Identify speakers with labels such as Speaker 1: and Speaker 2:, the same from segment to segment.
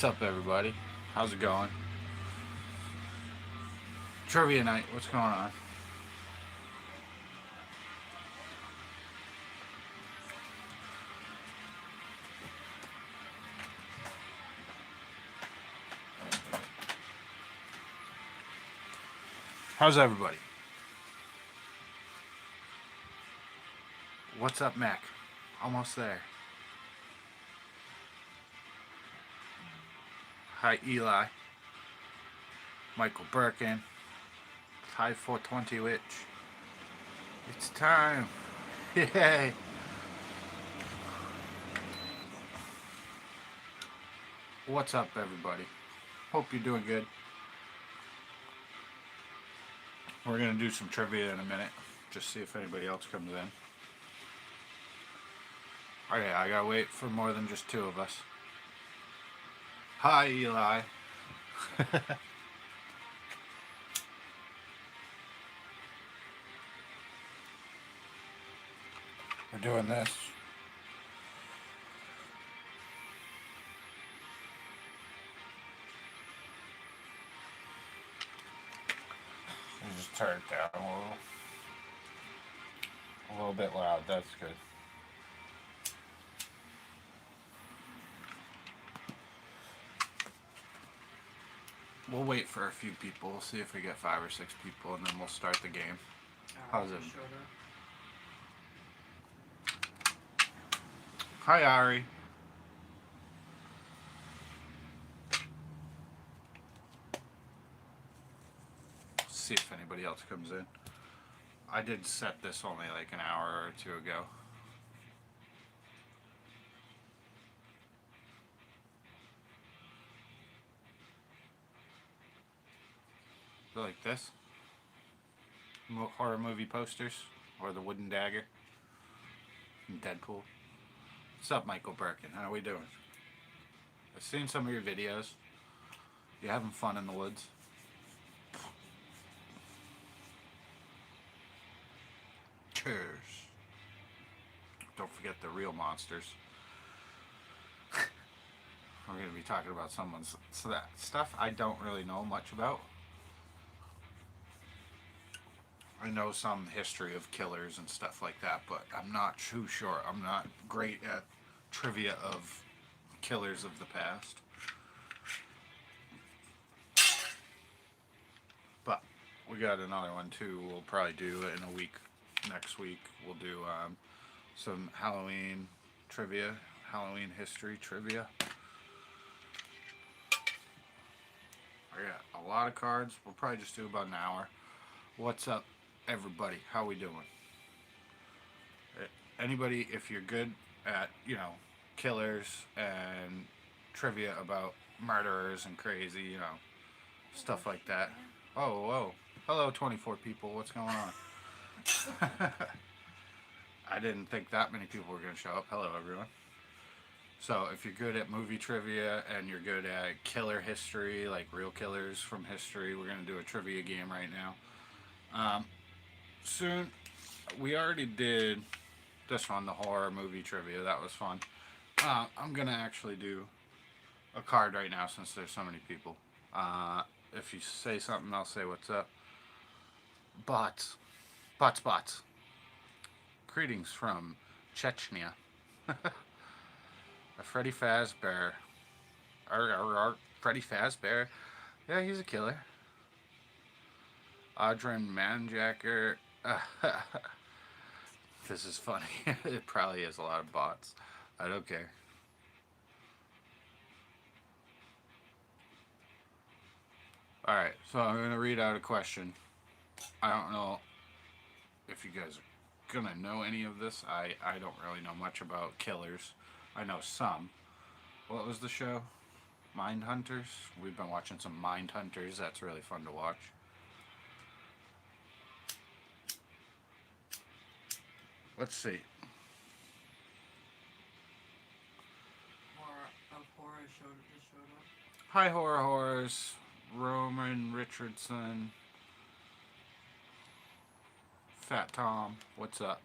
Speaker 1: What's up, everybody? How's it going? Trivia night. What's going on? How's everybody? What's up, Mac? Almost there. Hi, Eli. Michael Birkin. Hi, 420 Witch. It's time. Yay! What's up, everybody? Hope you're doing good. We're gonna do some trivia in a minute. Just see if anybody else comes in. Okay, I gotta wait for more than just two of us. Hi, Eli. We're doing this. We'll just turn it down a little bit loud. That's good. We'll wait for a few people. We'll see if we get 5 or 6 people, and then we'll start the game. How's it? Hi, Ari. See if anybody else comes in. I did set this only like an hour or two ago. Like this. Horror movie posters. Or the wooden dagger. And Deadpool. What's up, Michael Birkin? How are we doing? I've seen some of your videos. You having fun in the woods? Cheers. Don't forget the real monsters. We're going to be talking about someone's that stuff I don't really know much about. I know some history of killers and stuff like that, but I'm not too sure. I'm not great at trivia of killers of the past. But we got another one too. We'll probably do in a week. Next week we'll do some Halloween trivia, Halloween history trivia. I got a lot of cards. We'll probably just do about an hour. What's up, everybody? How we doing? Anybody, if you're good at, killers and trivia about murderers and crazy, stuff like that. Oh, whoa. Hello, 24 people. What's going on? I didn't think that many people were going to show up. Hello, everyone. So, if you're good at movie trivia and you're good at killer history, like real killers from history, we're going to do a trivia game right now. Soon, we already did this one, the horror movie trivia. That was fun. I'm going to actually do a card right now since there's so many people. If you say something, I'll say what's up. Bots. Bots. Greetings from Chechnya. Freddy Fazbear. Freddy Fazbear. Yeah, he's a killer. Audrin Manjacker. This is funny. It probably is a lot of bots. I don't care. Alright, so I'm going to read out a question. I don't know if you guys are going to know any of this. I don't really know much about killers. I know some. What was the show? Mind Hunters? We've been watching some Mind Hunters. That's really fun to watch. Let's see. Hi, Horror Horrors. Roman Richardson. Fat Tom. What's up?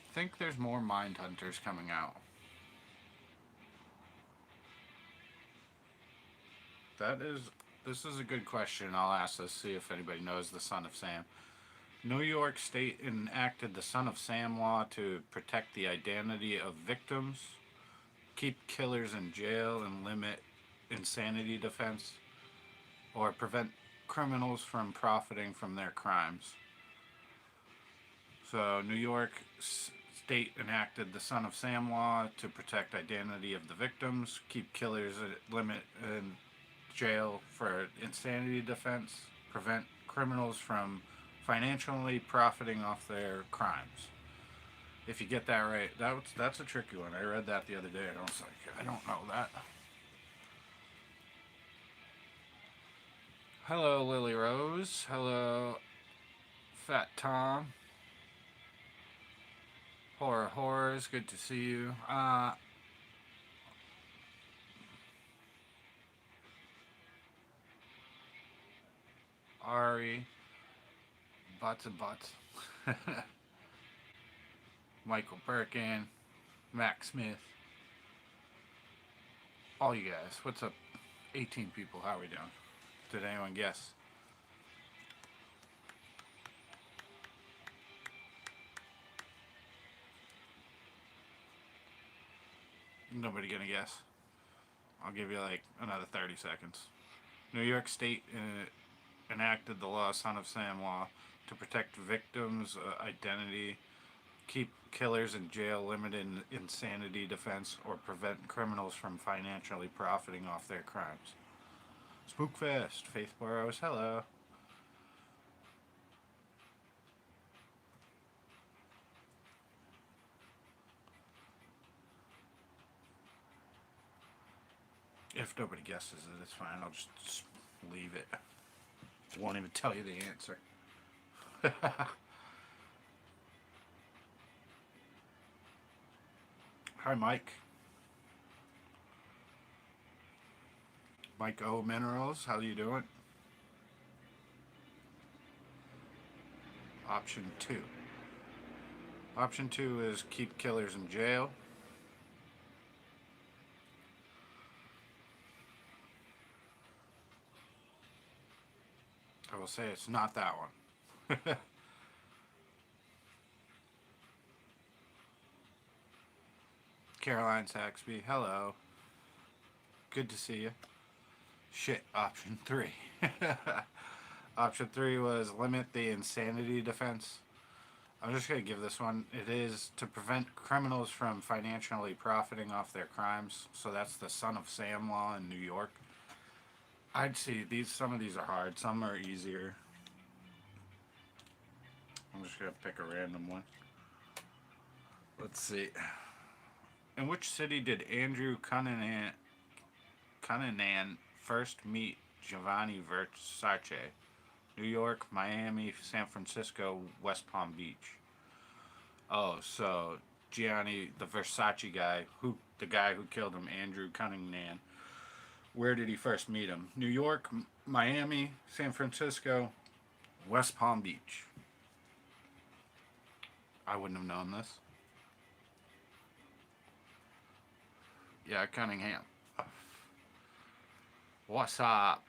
Speaker 1: I think there's more Mind Hunters coming out. That is, this is a good question. I'll ask this, see if anybody knows the Son of Sam. New York State enacted the Son of Sam law to protect the identity of victims, keep killers in jail, and limit insanity defense, or prevent criminals from profiting from their crimes. So, New York State enacted the Son of Sam law to protect identity of the victims, keep killers limit in jail for insanity defense, prevent criminals from financially profiting off their crimes. If you get that right, that's a tricky one. I read that the other day and I was like, I don't know that. Hello, Lily Rose. Hello, Fat Tom. Horrors, good to see you. Ari, Butts and Butts. Michael Birkin, Max Smith. All you guys, what's up? 18 people, how are we doing? Did anyone guess? Nobody gonna guess. I'll give you like another 30 seconds. New York State enacted the law, Son of Sam law, to protect victims' identity, keep killers in jail, limit insanity defense, or prevent criminals from financially profiting off their crimes. Spookfest, Faith Burrows, hello. If nobody guesses it, it's fine. I'll just leave it. Won't even tell you the answer. Hi, Mike. Mike O Minerals, how you doing? Option 2. Option 2 is keep killers in jail. I will say it's not that one. Caroline Saxby, hello. Good to see you. Shit, option 3. Option 3 was limit the insanity defense. I'm just going to give this one. It is to prevent criminals from financially profiting off their crimes. So that's the Son of Sam law in New York. I'd see some of these are hard, some are easier. I'm just going to pick a random one. Let's see. In which city did Andrew Cunanan first meet Giovanni Versace? New York, Miami, San Francisco, West Palm Beach. Oh, so Gianni, the Versace guy, the guy who killed him, Andrew Cunanan. Where did he first meet him? New York, Miami, San Francisco, West Palm Beach. I wouldn't have known this. Yeah, Cunningham. What's up?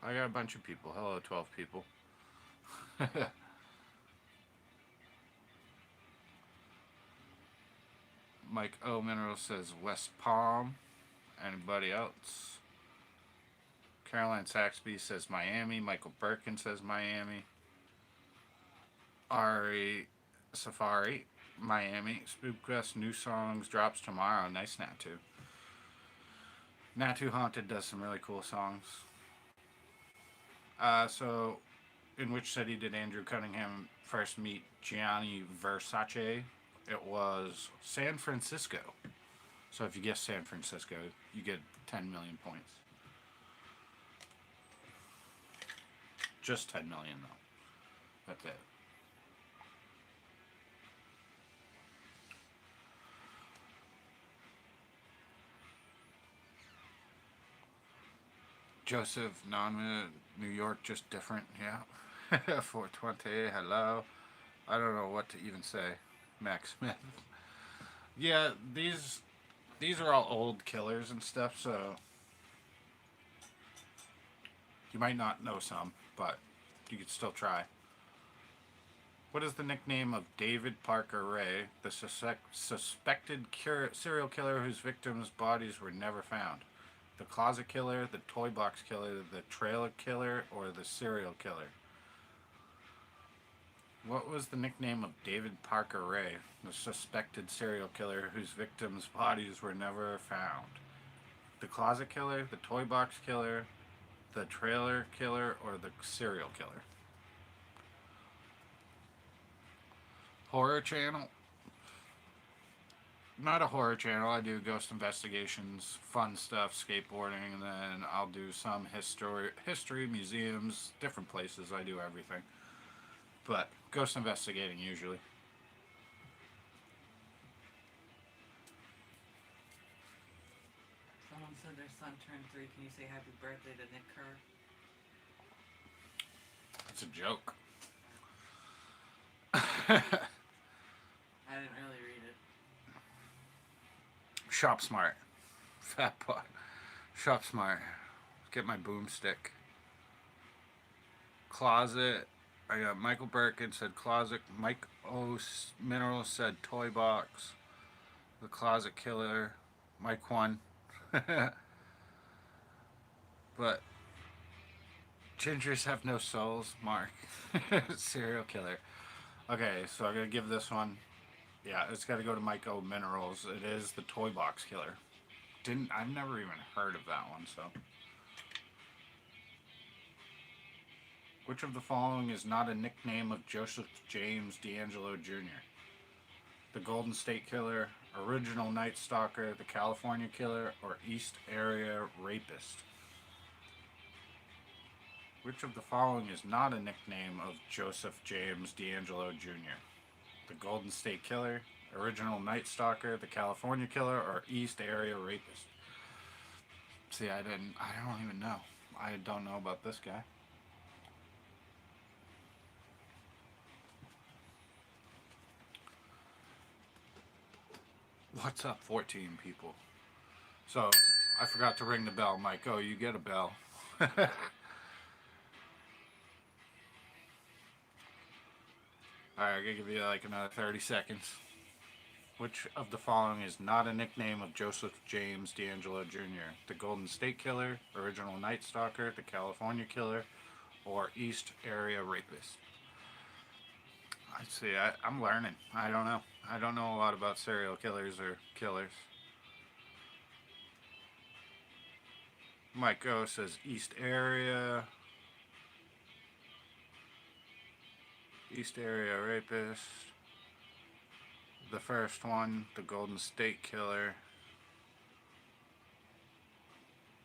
Speaker 1: I got a bunch of people. Hello, 12 people. Mike O Mineral says West Palm. Anybody else? Caroline Saxby says Miami. Michael Birkin says Miami. Ari Safari, Miami. Spookfest new songs drops tomorrow. Nice, Natu. Natu Haunted does some really cool songs. So, in which city did Andrew Cunningham first meet Gianni Versace? It was San Francisco. So if you guess San Francisco, you get 10 million points. Just 10 million though. That's it. Joseph, New York, just different, yeah. 420, hello. I don't know what to even say. Max Smith. Yeah, these are all old killers and stuff, so you might not know some, but you could still try. What is the nickname of David Parker Ray, the suspected serial killer whose victims' bodies were never found? The closet killer, the toy box killer, the trailer killer, or the serial killer? What was the nickname of David Parker Ray, the suspected serial killer whose victims' bodies were never found? The closet killer, the toy box killer, the trailer killer, or the serial killer? Horror channel? Not a horror channel. I do ghost investigations, fun stuff, skateboarding, and then I'll do some history, museums, different places. I do everything. But ghost investigating usually.
Speaker 2: Someone said their son turned 3. Can you say happy birthday to Nick Kerr?
Speaker 1: It's a joke.
Speaker 2: I didn't really read it.
Speaker 1: Shop smart. Fat pot. Shop smart. Get my boomstick. Closet. I got Michael Birkin said closet. Mike O. Mineral said toy box. The closet killer. Mike won. But gingers have no souls. Mark. Serial killer. Okay, so I'm gonna give this one. Yeah, it's got to go to Mike O. Minerals. It is the toy box killer. I've never even heard of that one. So, which of the following is not a nickname of Joseph James D'Angelo Jr.? The Golden State Killer, Original Night Stalker, the California Killer, or East Area Rapist? Which of the following is not a nickname of Joseph James D'Angelo Jr.? The Golden State Killer, Original Night Stalker, the California Killer, or East Area Rapist? See, I don't even know. I don't know about this guy. What's up, 14 people? So, I forgot to ring the bell. Mike, oh, you get a bell. Alright, I'm gonna give you like another 30 seconds. Which of the following is not a nickname of Joseph James D'Angelo Jr.? The Golden State Killer, Original Night Stalker, the California Killer, or East Area Rapist? I see. I'm learning. I don't know. I don't know a lot about serial killers or killers. Mike O says East Area. East Area Rapist. The first one, the Golden State Killer.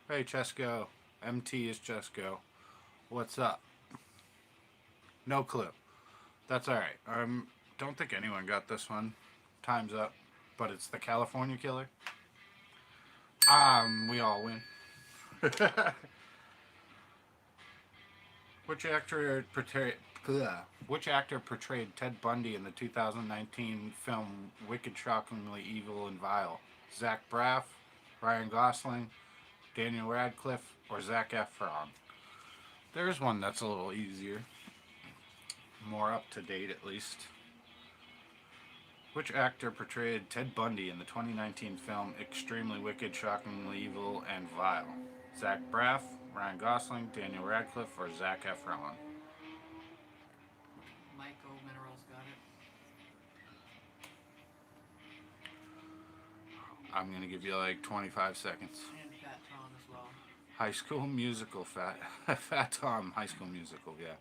Speaker 1: Hey, Chesco. MT is Chesco. What's up? No clue. That's alright. Don't think anyone got this one. Time's up. But it's the California Killer. We all win. Which actor portrayed Ted Bundy in the 2019 film Wicked, Shockingly Evil and Vile? Zach Braff, Ryan Gosling, Daniel Radcliffe, or Zac Efron? There's one that's a little easier. More up to date, at least. Which actor portrayed Ted Bundy in the 2019 film Extremely Wicked, Shockingly Evil, and Vile? Zach Braff, Ryan Gosling, Daniel Radcliffe, or Zac Efron?
Speaker 2: Michael Minerals got it.
Speaker 1: I'm going to give you like 25 seconds.
Speaker 2: And Fat Tom as well.
Speaker 1: High School Musical, Fat Tom, High School Musical, yeah.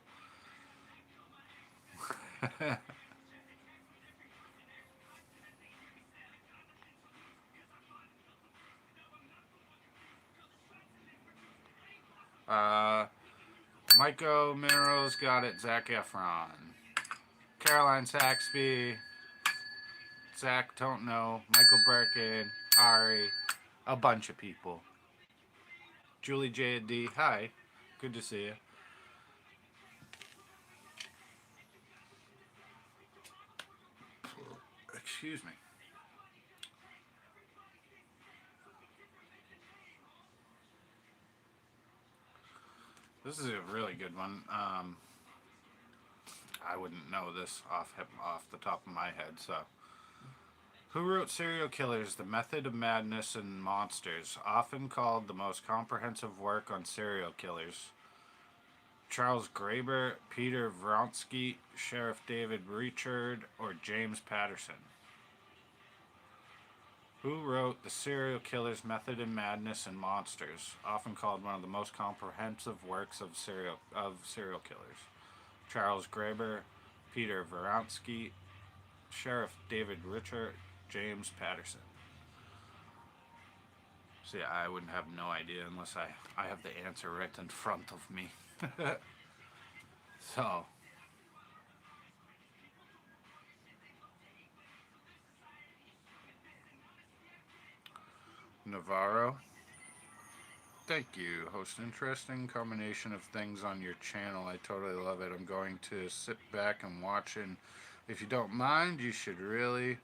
Speaker 1: Michael Minerals got it. Zac Efron. Caroline Saxby. Zach, don't know. Michael Birkin. Ari. A bunch of people. Julie J.D. Hi. Good to see you. Excuse me. This is a really good one. I wouldn't know this off the top of my head. So, who wrote Serial Killers: The Method of Madness and Monsters, often called the most comprehensive work on serial killers? Charles Graeber, Peter Vronsky, Sheriff David Richard, or James Patterson? Who wrote The Serial Killer's Method in Madness and Monsters, often called one of the most comprehensive works of serial killers? Charles Graeber, Peter Vronsky, Sheriff David Richard, James Patterson. See, I wouldn't have no idea unless I have the answer right in front of me. So, Navarro. Thank you. Host interesting combination of things on your channel. I totally love it. I'm going to sit back and watch, and if you don't mind, you should really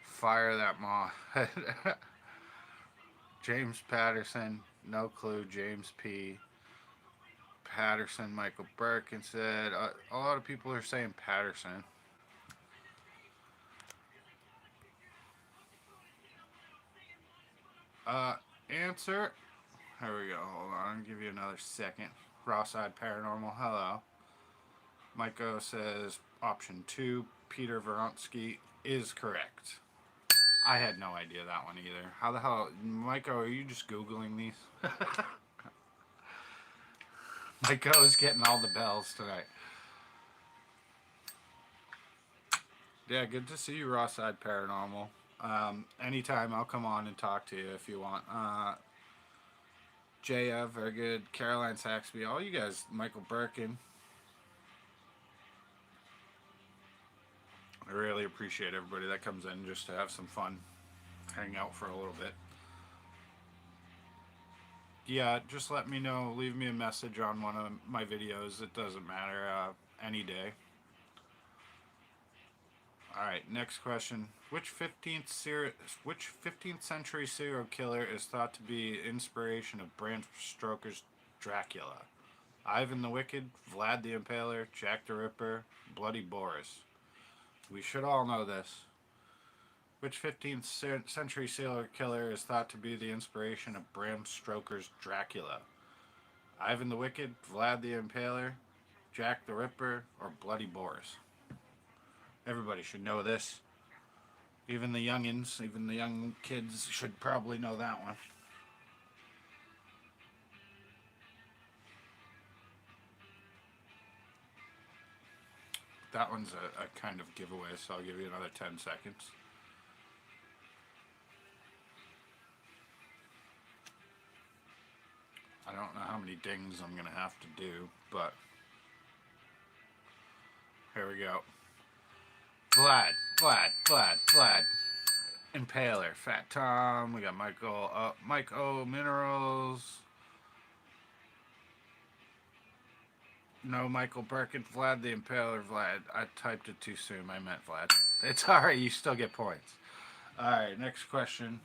Speaker 1: fire that mod. James Patterson, no clue. James P. Patterson, Michael Birkin said. A lot of people are saying Patterson. Answer. Here we go. Hold on. I'll give you another second. Ross-eyed Paranormal. Hello. Miko says option 2. Peter Vronsky is correct. I had no idea that one either. How the hell, Miko? Are you just googling these? Miko is getting all the bells tonight. Yeah, good to see you, Ross-eyed Paranormal. Anytime I'll come on and talk to you if you want. Jaya, very good. Caroline Saxby, all you guys, Michael Birkin. I really appreciate everybody that comes in just to have some fun, hang out for a little bit. Yeah, just let me know. Leave me a message on one of my videos. It doesn't matter. Any day. Alright, next question. Which 15th century serial killer is thought to be inspiration of Bram Stoker's Dracula? Ivan the Wicked, Vlad the Impaler, Jack the Ripper, Bloody Boris. We should all know this. Which 15th century serial killer is thought to be the inspiration of Bram Stoker's Dracula? Ivan the Wicked, Vlad the Impaler, Jack the Ripper, or Bloody Boris? Everybody should know this. Even the youngins, even the young kids should probably know that one. That one's a kind of giveaway, so I'll give you another 10 seconds. I don't know how many dings I'm going to have to do, but here we go. Vlad. Impaler. Fat Tom. We got Michael. Mike O. Minerals. No, Michael Birkin. Vlad the Impaler. Vlad. I typed it too soon. I meant Vlad. It's alright. You still get points. Alright, next question.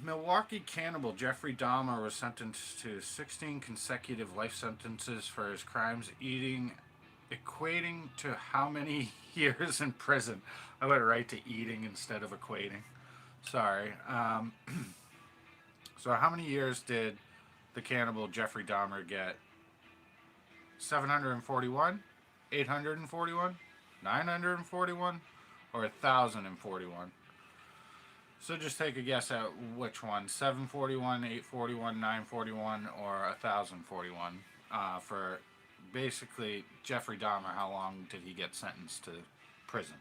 Speaker 1: Milwaukee cannibal Jeffrey Dahmer was sentenced to 16 consecutive life sentences for his crimes, equating to how many years in prison? I went right to eating instead of equating. Sorry. So how many years did the cannibal Jeffrey Dahmer get? 741, 841, 941, or 1,041? So just take a guess at which one. 741, 841, 941, or 1,041 for basically Jeffrey Dahmer. How long did he get sentenced to prison?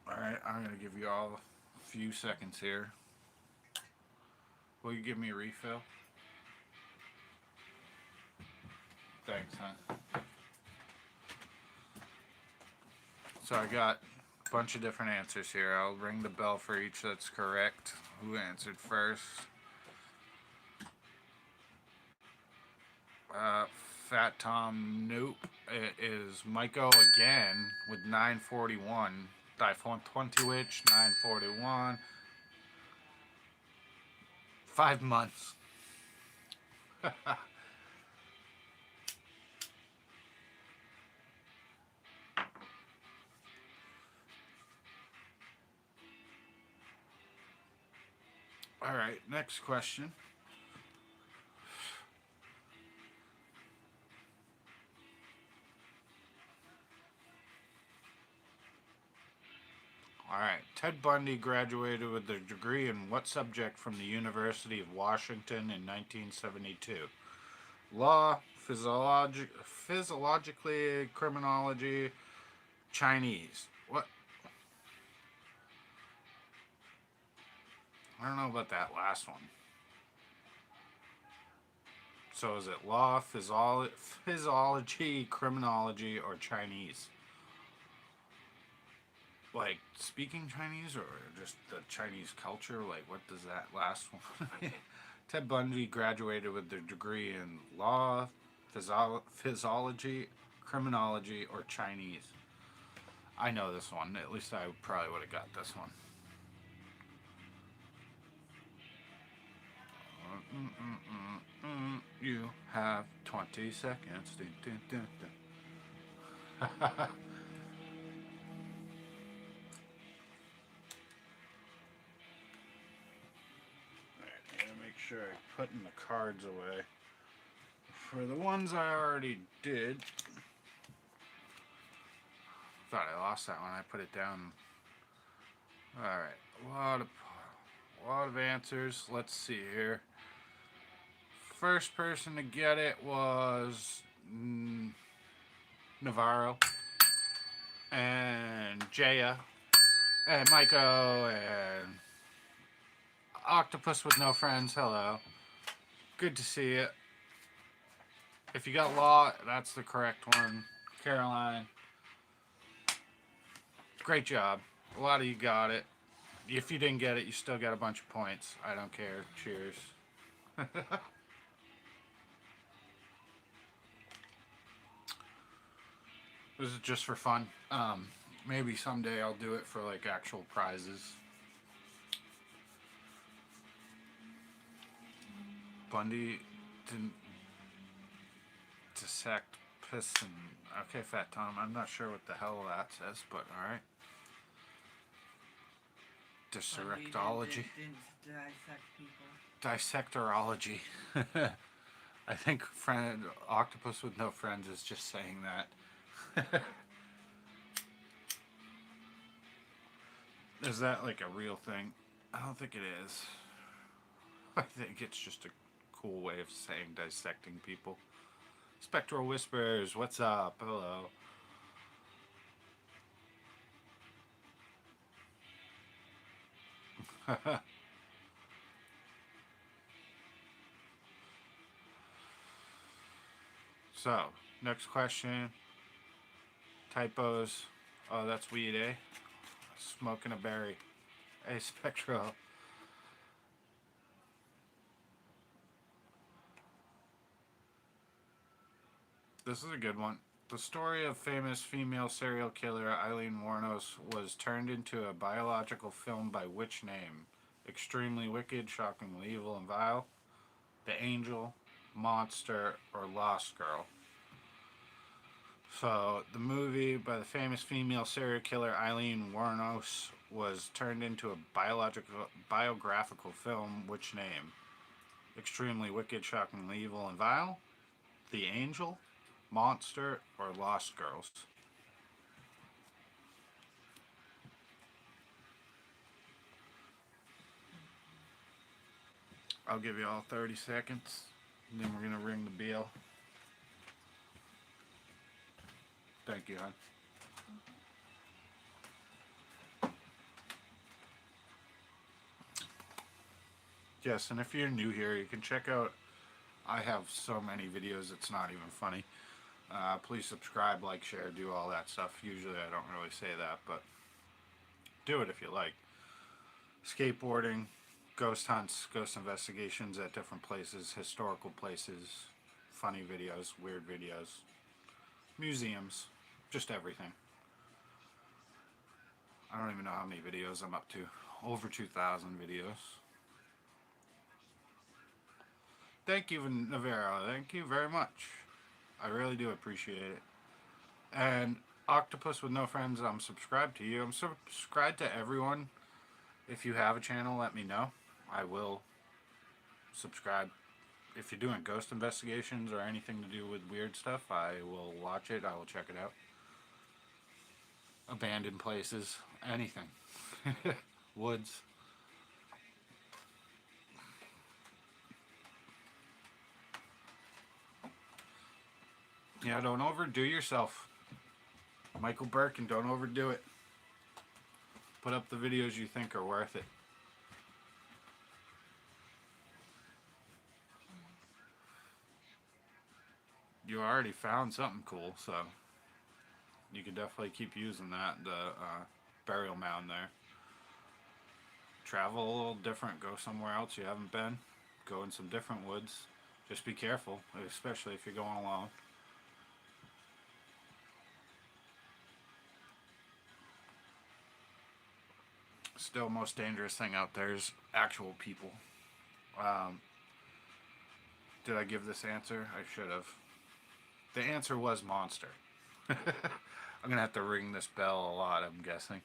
Speaker 1: Alright, I'm going to give you all a few seconds here. Will you give me a refill? Thanks, huh? So I got A bunch of different answers here. I'll ring the bell for each that's correct. Who answered first? Uh, Fat Tom, nope. It is Michael again with 941. iPhone 20 which 941. 5 months. All right, next question. All right, Ted Bundy graduated with a degree in what subject from the University of Washington in 1972? Law, physiologically, criminology, Chinese. What? I don't know about that last one. So is it law, physiology, criminology, or Chinese? Like speaking Chinese or just the Chinese culture? Like what does that last one? Ted Bundy graduated with a degree in law, physiology, criminology, or Chinese. I know this one. At least I probably would have got this one. You have 20 seconds. Dun, dun, dun, dun. I gotta make sure I put in the cards away. For the ones I already did, thought I lost that one. I put it down. All right, a lot of answers. Let's see here. First person to get it was Navarro and Jaya and Maiko and Octopus with No Friends. Hello, good to see you. If you got Law, that's the correct one. Caroline, great job. A lot of you got it. If you didn't get it, you still got a bunch of points. I don't care. Cheers. This is just for fun. Maybe someday I'll do it for like actual prizes. Bundy didn't dissect piss and okay, Fat Tom. I'm not sure what the hell that says, but all right. Dissectology.
Speaker 2: Didn't dissect people.
Speaker 1: Dissectorology. I think friend Octopus with No Friends is just saying that. Is that like a real thing? I don't think it is. I think it's just a cool way of saying dissecting people. Spectral Whispers, what's up? Hello. So, next question. Typos. Oh, that's weed, eh? Smoking a berry. Hey, Spectral. This is a good one. The story of famous female serial killer Eileen Wuornos was turned into a biological film by which name? Extremely Wicked, Shockingly Evil and Vile, The Angel, Monster, or Lost Girl. So, the movie by the famous female serial killer Eileen Wuornos was turned into a biographical film. Which name? Extremely Wicked, Shockingly Evil and Vile, The Angel, Monster, or Lost Girls? I'll give you all 30 seconds, and then we're going to ring the bell. Thank you, hon. Yes, and if you're new here, you can check out. I have so many videos, it's not even funny. Please subscribe, like, share, do all that stuff. Usually I don't really say that, but do it if you like. Skateboarding, ghost hunts, ghost investigations at different places, historical places, funny videos, weird videos, museums, just everything. I don't even know how many videos I'm up to. Over 2,000 videos. Thank you, Navarro. Thank you very much. I really do appreciate it. And Octopus with No Friends, I'm subscribed to you. I'm subscribed to everyone. If you have a channel, let me know. I will subscribe. If you're doing ghost investigations or anything to do with weird stuff, I will watch it. I will check it out. Abandoned places, anything. Woods. Yeah, don't overdo yourself. Michael Birkin, don't overdo it. Put up the videos you think are worth it. You already found something cool, so you can definitely keep using that, the burial mound there. Travel a little different, go somewhere else you haven't been, go in some different woods. Just be careful, especially if you're going alone. Still, most dangerous thing out there is actual people. Did I give this answer? I should have. The answer was monster. I'm gonna have to ring this bell a lot, I'm guessing.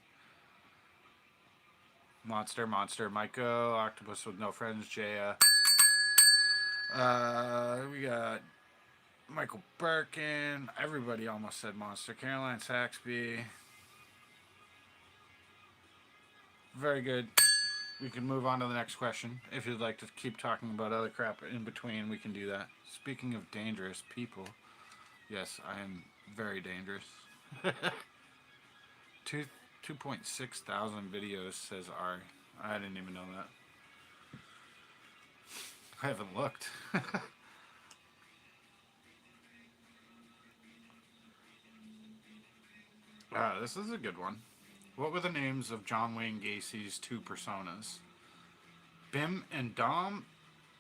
Speaker 1: Monster, Myko, Octopus with No Friends, Jaya. We got Michael Birkin. Everybody almost said monster. Caroline Saxby. Very good. We can move on to the next question. If you'd like to keep talking about other crap in between, we can do that. Speaking of dangerous people, yes, I am very dangerous. 2.6 thousand videos, says Ari. I didn't even know that. I haven't looked. This is a good one. What were the names of John Wayne Gacy's two personas? Bim and Dom,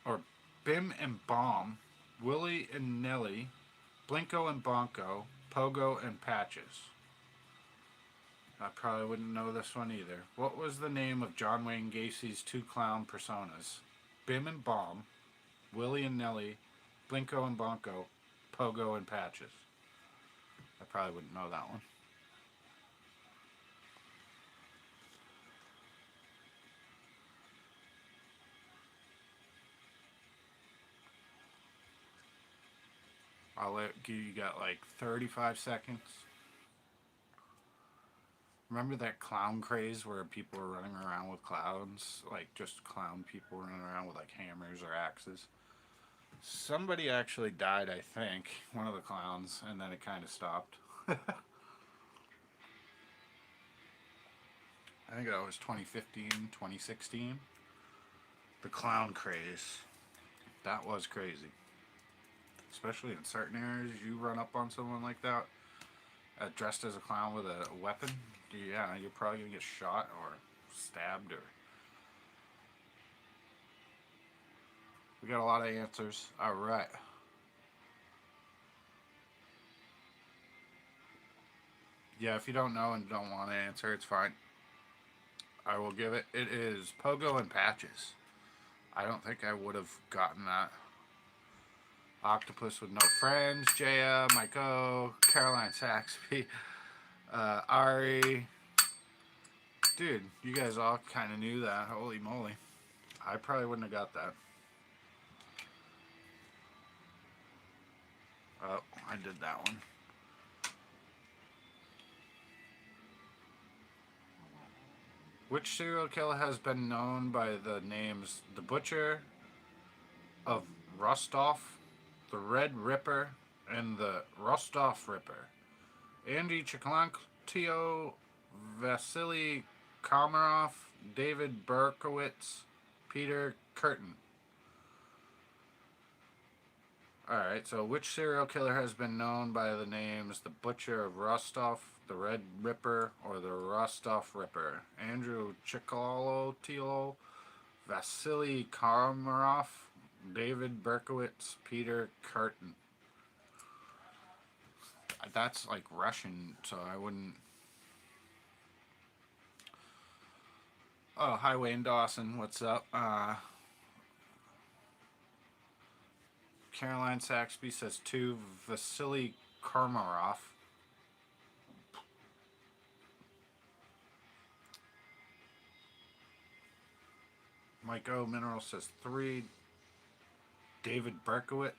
Speaker 1: or Bim and Bomb, Willie and Nellie, Blinko and Bonko, Pogo and Patches. I probably wouldn't know this one either. What was the name of John Wayne Gacy's two clown personas? Bim and Bomb, Willie and Nellie, Blinko and Bonko, Pogo and Patches. I probably wouldn't know that one. I'll let you got like 35 seconds. Remember that clown craze where people were running around with clowns? Like just clown people running around with like hammers or axes. Somebody actually died, I think, one of the clowns, and then it kind of stopped. I think that was 2015, 2016. The clown craze. That was crazy. Especially in certain areas, you run up on someone like that, dressed as a clown with a weapon, yeah, you're probably going to get shot or stabbed or... We got a lot of answers. Alright. Yeah, if you don't know and don't want to answer, it's fine. I will give it. It is Pogo and Patches. I don't think I would have gotten that. Octopus with No Friends, Jaya, Michael, Caroline Saxby, Ari. Dude, you guys all kind of knew that. Holy moly. I probably wouldn't have got that. Oh, I did that one. Which serial killer has been known by the names The Butcher of Rostov, The Red Ripper, and The Rostov Ripper? Andy Chikalankio, Vasily Komarov, David Berkowitz, Peter Curtin. Alright, so which serial killer has been known by the names the Butcher of Rostov, the Red Ripper, or the Rostov Ripper? Andrew Chikalotillo, Vasily Komarov, David Berkowitz, Peter Curtin. That's like Russian, so I wouldn't. Oh, hi Wayne Dawson, what's up? Caroline Saxby says 2, Vasily Komarov. Mike O. Mineral says 3, David Berkowitz.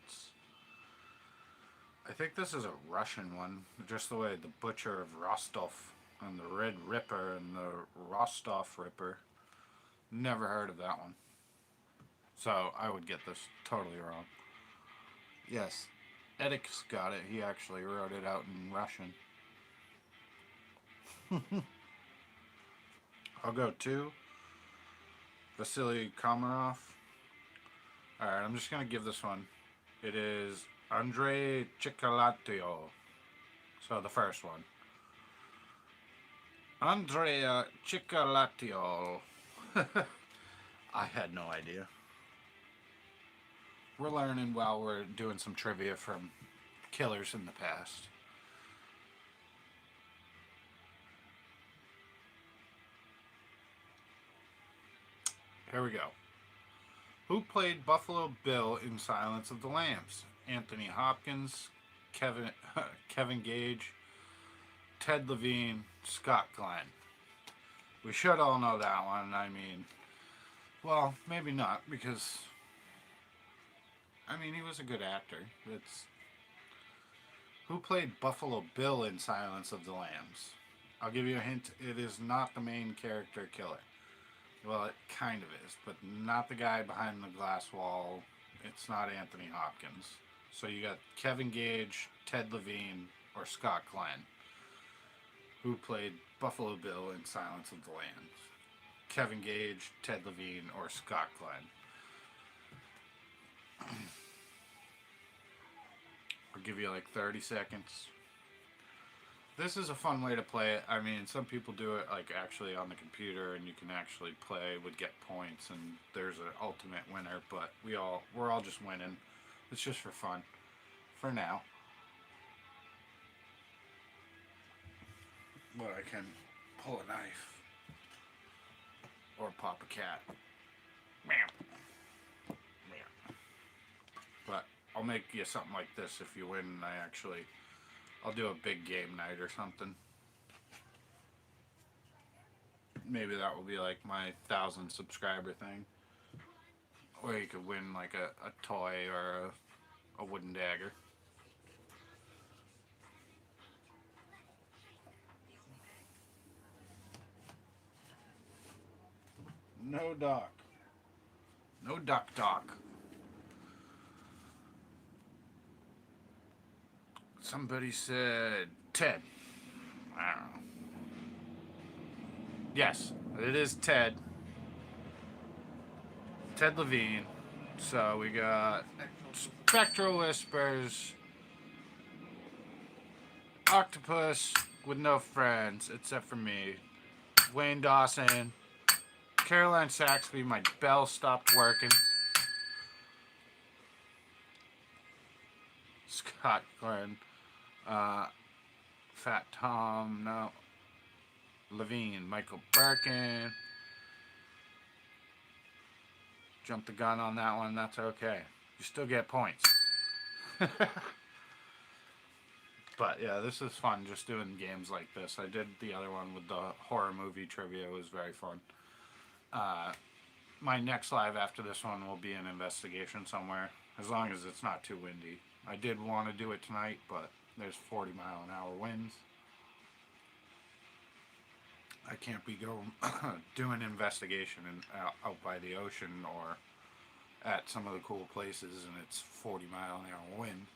Speaker 1: I think this is a Russian one, just the way the Butcher of Rostov and the Red Ripper and the Rostov Ripper. Never heard of that one. So I would get this totally wrong. Yes, Edix got it. He actually wrote it out in Russian. I'll go 2. Vasily Komarov. Alright, I'm just going to give this one. It is Andrei Chikalotillo. So the first one. Andrea Chikalotillo. I had no idea. We're learning while we're doing some trivia from killers in the past. Here we go. Who played Buffalo Bill in Silence of the Lambs? Anthony Hopkins, Kevin Gage, Ted Levine, Scott Glenn. We should all know that one. I mean, well, maybe not, because he was a good actor. It's who played Buffalo Bill in Silence of the Lambs. I'll give you a hint. It is not the main character killer. Well, it kind of is, but not the guy behind the glass wall. It's not Anthony Hopkins. So you got Kevin Gage, Ted Levine, or Scott Glenn, who played Buffalo Bill in Silence of the Lambs. Kevin Gage, Ted Levine, or Scott Glenn. I'll give you like 30 seconds. This is a fun way to play it. I mean, some people do it like actually on the computer, and you can actually play, would get points, and there's an ultimate winner. But we're all just winning. It's just for fun, for now. But I can pull a knife or pop a cat. But I'll make you something like this if you win. And I'll do a big game night or something. Maybe that will be like my 1,000 subscriber thing. Or you could win like a toy or a wooden dagger. No doc. No duck doc. Somebody said Ted. I don't know. Yes, it is Ted. Ted Levine. So we got Spectral Whispers, Octopus with no friends except for me, Wayne Dawson, Caroline Saxby. My bell stopped working. Scott Glenn, Fat Tom, no, Levine, Michael Birkin. Jumped the gun on that one. That's okay. You still get points. But yeah, this is fun just doing games like this. I did the other one with the horror movie trivia. It was very fun. My next live after this one will be an investigation somewhere, as long as it's not too windy. I did want to do it tonight, but there's 40-mile-an-hour winds. I can't be going doing investigation out by the ocean or at some of the cool places, and it's 40-mile-an-hour wind.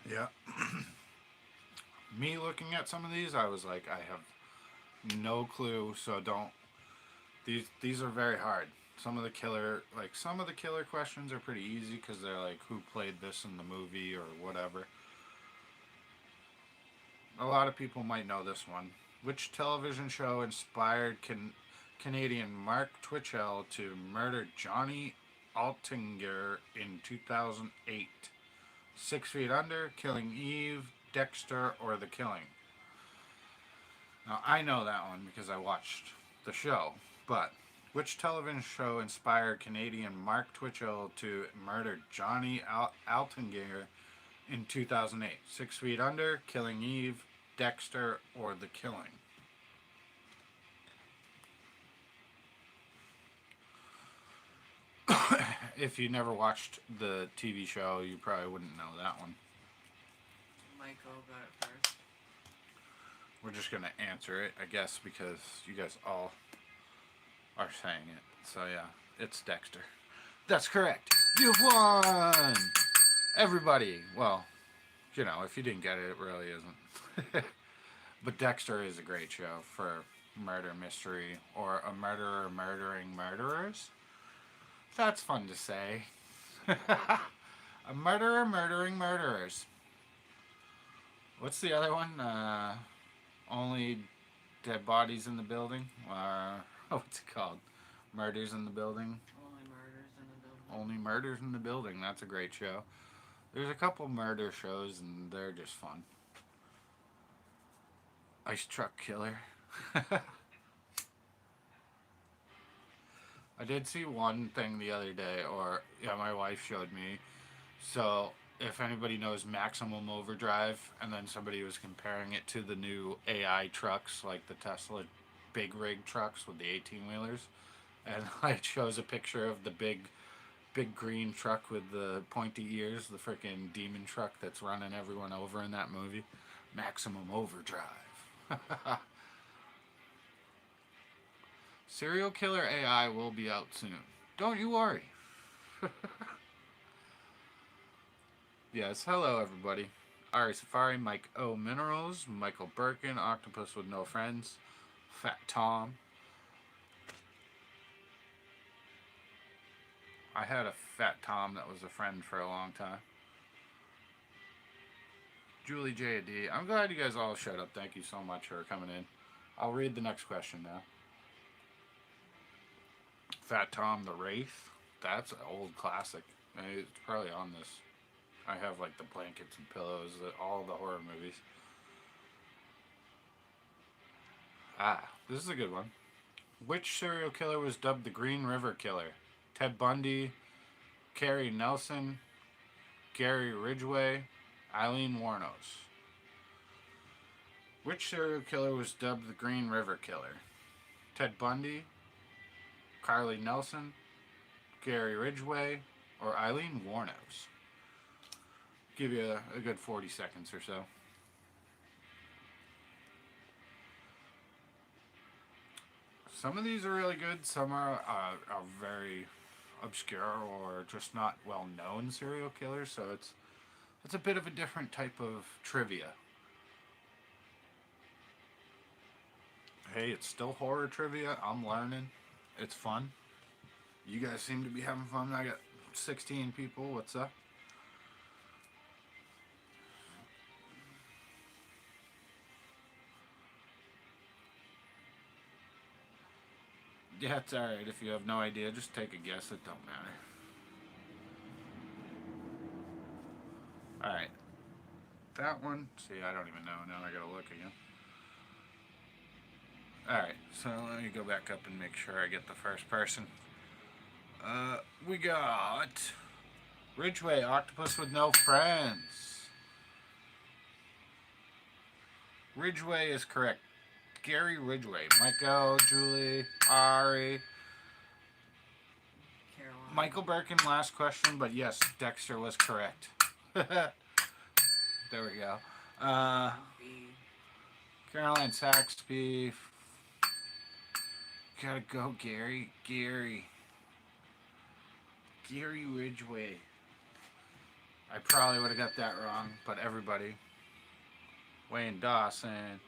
Speaker 1: Yeah. Me looking at some of these, I was like, I have no clue, so don't. These are very hard. some of the killer questions are pretty easy because they're like, who played this in the movie or whatever. A lot of people might know this one. Which television show inspired Canadian Mark Twitchell to murder Johnny Altinger in 2008? 6 Feet Under, Killing Eve, Dexter, or The Killing? Now, I know that one because I watched the show, but which television show inspired Canadian Mark Twitchell to murder Johnny Altinger in 2008? 6 Feet Under, Killing Eve, Dexter, or The Killing? If you never watched the TV show, you probably wouldn't know that one.
Speaker 2: Michael got it first.
Speaker 1: We're just going to answer it, I guess, because you guys all are saying it. So, yeah, it's Dexter. That's correct. You've won! Everybody. Well, you know, if you didn't get it, it really isn't. But Dexter is a great show for murder mystery or a murderer murdering murderers. That's fun to say. A murderer murdering murderers. What's the other one? Only dead bodies in the building? What's it called? Murders in the building?
Speaker 2: Only murders in the building.
Speaker 1: Only Murders in the Building. That's a great show. There's a couple murder shows and they're just fun. Ice Truck Killer. I did see one thing the other day, or yeah, my wife showed me. So if anybody knows Maximum Overdrive, and then somebody was comparing it to the new AI trucks, like the Tesla big rig trucks with the 18-wheelers, and it shows a picture of the big green truck with the pointy ears, the freaking demon truck that's running everyone over in that movie. Maximum Overdrive. Serial Killer AI will be out soon. Don't you worry. Yes, hello everybody. Ari Safari, Mike O Minerals, Michael Birkin, Octopus with No Friends, Fat Tom. I had a Fat Tom that was a friend for a long time. Julie J.D. I'm glad you guys all showed up. Thank you so much for coming in. I'll read the next question now. Fat Tom the Wraith. That's an old classic. It's probably on this. I have like the blankets and pillows, all the horror movies. This is a good one. Which serial killer was dubbed the Green River Killer? Ted Bundy, Carrie Nelson, Gary Ridgway, Eileen Wuornos. Which serial killer was dubbed the Green River Killer? Ted Bundy, Carly Nelson, Gary Ridgway, or Eileen Wuornos? Give you a good 40 seconds or so. Some of these are really good. Some are very obscure or just not well known serial killers. So it's a bit of a different type of trivia. Hey, it's still horror trivia. I'm learning. It's fun. You guys seem to be having fun. I got 16 people. What's up? Yeah, it's alright. If you have no idea, just take a guess. It don't matter. Alright. That one. See, I don't even know. Now I gotta look again. Alright, so let me go back up and make sure I get the first person. We got Ridgway, Octopus with No Friends. Ridgway is correct. Gary Ridgway. Michael, Julie, Ari.
Speaker 2: Caroline.
Speaker 1: Michael Birkin, last question, but yes, Dexter was correct. There we go. Caroline Saxby. Gotta go, Gary. Gary Ridgway. I probably would have got that wrong, but everybody. Wayne Dawson.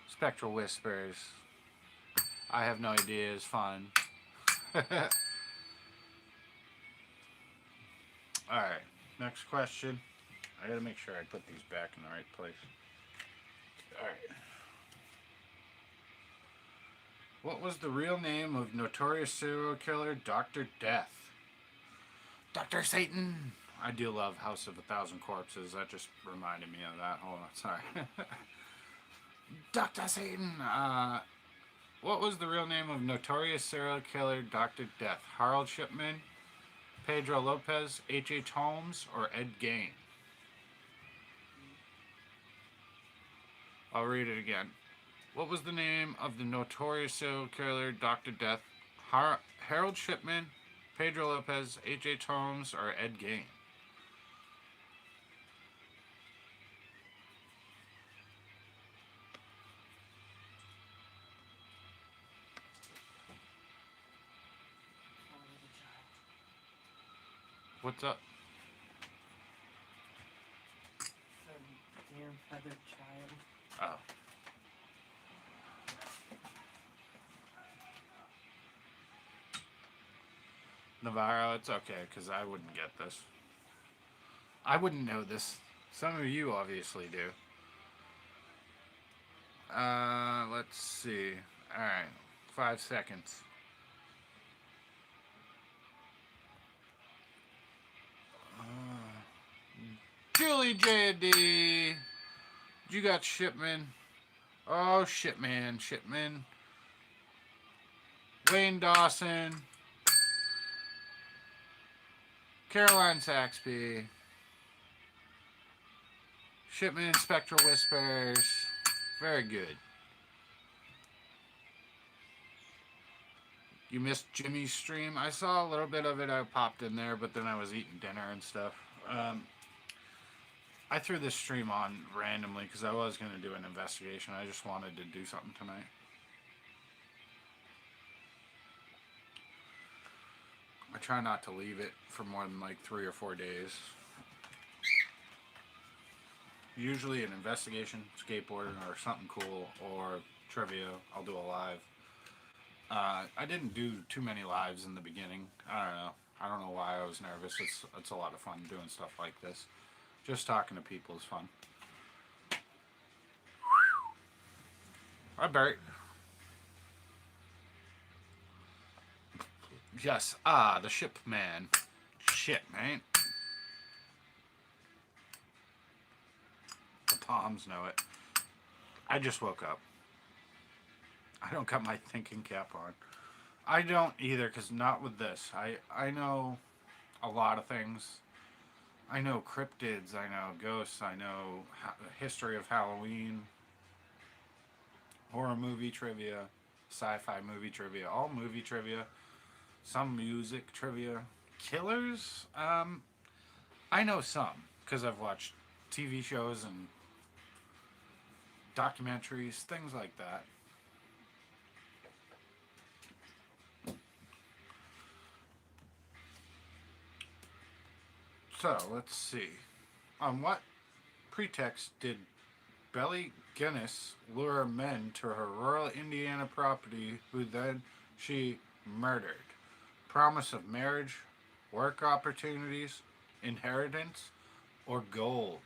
Speaker 1: Spectral Whispers. I have no idea. It's fun. Alright, next question. I gotta make sure I put these back in the right place. Alright. What was the real name of notorious serial killer Dr. Death? Dr. Satan! I do love House of a Thousand Corpses. That just reminded me of that. Hold on, sorry. Dr. Satan! What was the real name of notorious serial killer Dr. Death? Harold Shipman, Pedro Lopez, H.H. Holmes, or Ed Gein? I'll read it again. What was the name of the notorious serial killer Dr. Death? Harold Shipman, Pedro Lopez, H.H. Holmes, or Ed Gein? What's up?
Speaker 2: Damn feathered child.
Speaker 1: Oh. Navarro, it's okay, because I wouldn't get this. I wouldn't know this. Some of you obviously do. Let's see. Alright, 5 seconds. Julie J.D. You got Shipman. Oh, Shipman. Wayne Dawson. Caroline Saxby. Shipman, Spectral Whispers. Very good. You missed Jimmy's stream. I saw a little bit of it. I popped in there, but then I was eating dinner and stuff. I threw this stream on randomly because I was going to do an investigation. I just wanted to do something tonight. I try not to leave it for more than like 3 or 4 days. Usually an investigation, skateboarding, or something cool, or trivia. I'll do a live. I didn't do too many lives in the beginning. I don't know why I was nervous. It's a lot of fun doing stuff like this. Just talking to people is fun. Hi, Bert. Yes. The ship man. Shit, man. The Toms know it. I just woke up. I don't got my thinking cap on. I don't either, because not with this. I know a lot of things. I know cryptids, I know ghosts, I know the history of Halloween, horror movie trivia, sci-fi movie trivia, all movie trivia, some music trivia. Killers? I know some, because I've watched TV shows and documentaries, things like that. So, let's see. On what pretext did Belly Guinness lure men to her rural Indiana property who then she murdered? Promise of marriage, work opportunities, inheritance, or gold?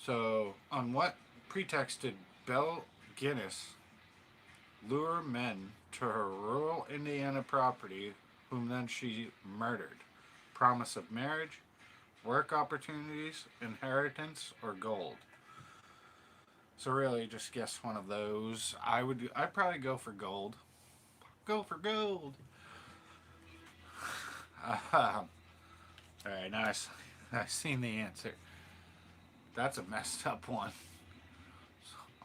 Speaker 1: So, on what pretext did Belle Guinness lure men to her rural Indiana property whom then she murdered? Promise of marriage, work opportunities, inheritance, or gold? So really, just guess one of those. I'd probably go for gold. Go for gold. All right, now I've seen the answer. That's a messed up one.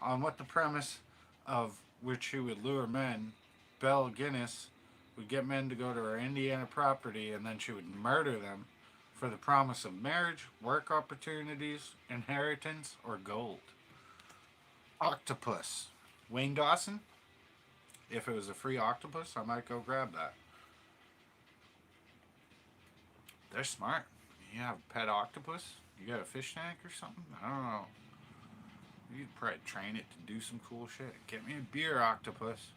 Speaker 1: On what the premise of which she would lure men, Belle Guinness would get men to go to her Indiana property and then she would murder them for the promise of marriage, work opportunities, inheritance, or gold? Octopus. Wayne Dawson? If it was a free octopus, I might go grab that. They're smart. You have a pet octopus? You got a fish tank or something? I don't know. You could probably train it to do some cool shit. Get me a beer octopus.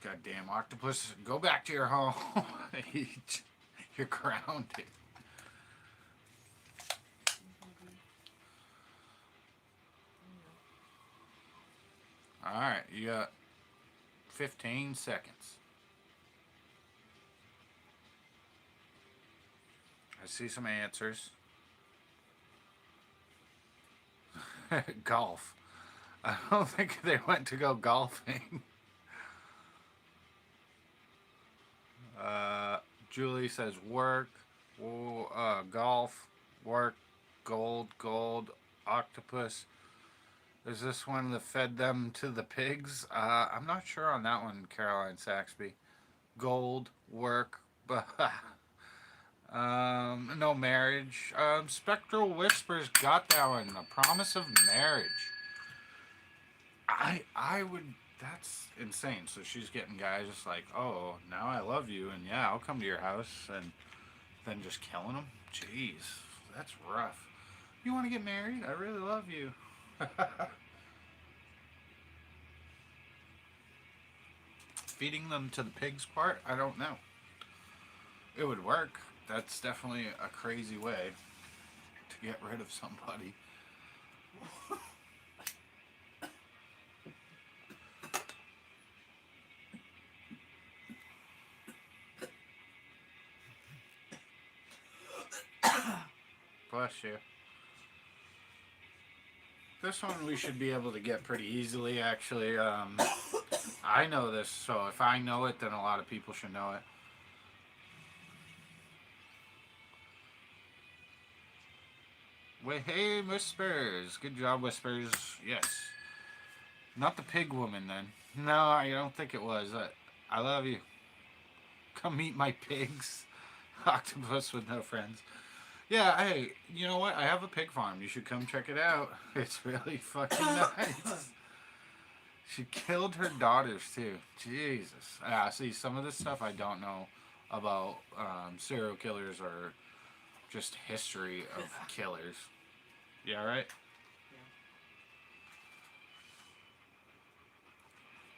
Speaker 1: Goddamn octopus, go back to your home. You're grounded. Alright, you got 15 seconds. I see some answers. Golf. I don't think they went to go golfing. Julie says work, golf, work, gold, octopus. Is this one that fed them to the pigs? I'm not sure on that one, Caroline Saxby. Gold, work, no marriage. Spectral Whispers got that one. The promise of marriage. I would. That's insane. So she's getting guys just like, oh, now I love you, and yeah, I'll come to your house, and then just killing them. Jeez, that's rough. You want to get married? I really love you. Feeding them to the pigs part? I don't know. It would work. That's definitely a crazy way to get rid of somebody. Bless you. This one we should be able to get pretty easily, actually. I know this, so if I know it, then a lot of people should know it. Wait, hey, Whispers. Good job, Whispers. Yes. Not the pig woman, then. No, I don't think it was. I love you. Come meet my pigs. Octopus with no friends. Yeah, hey, you know what? I have a pig farm. You should come check it out. It's really fucking nice. She killed her daughters, too. Jesus. See, some of this stuff I don't know about serial killers or just history of killers. You alright? Yeah.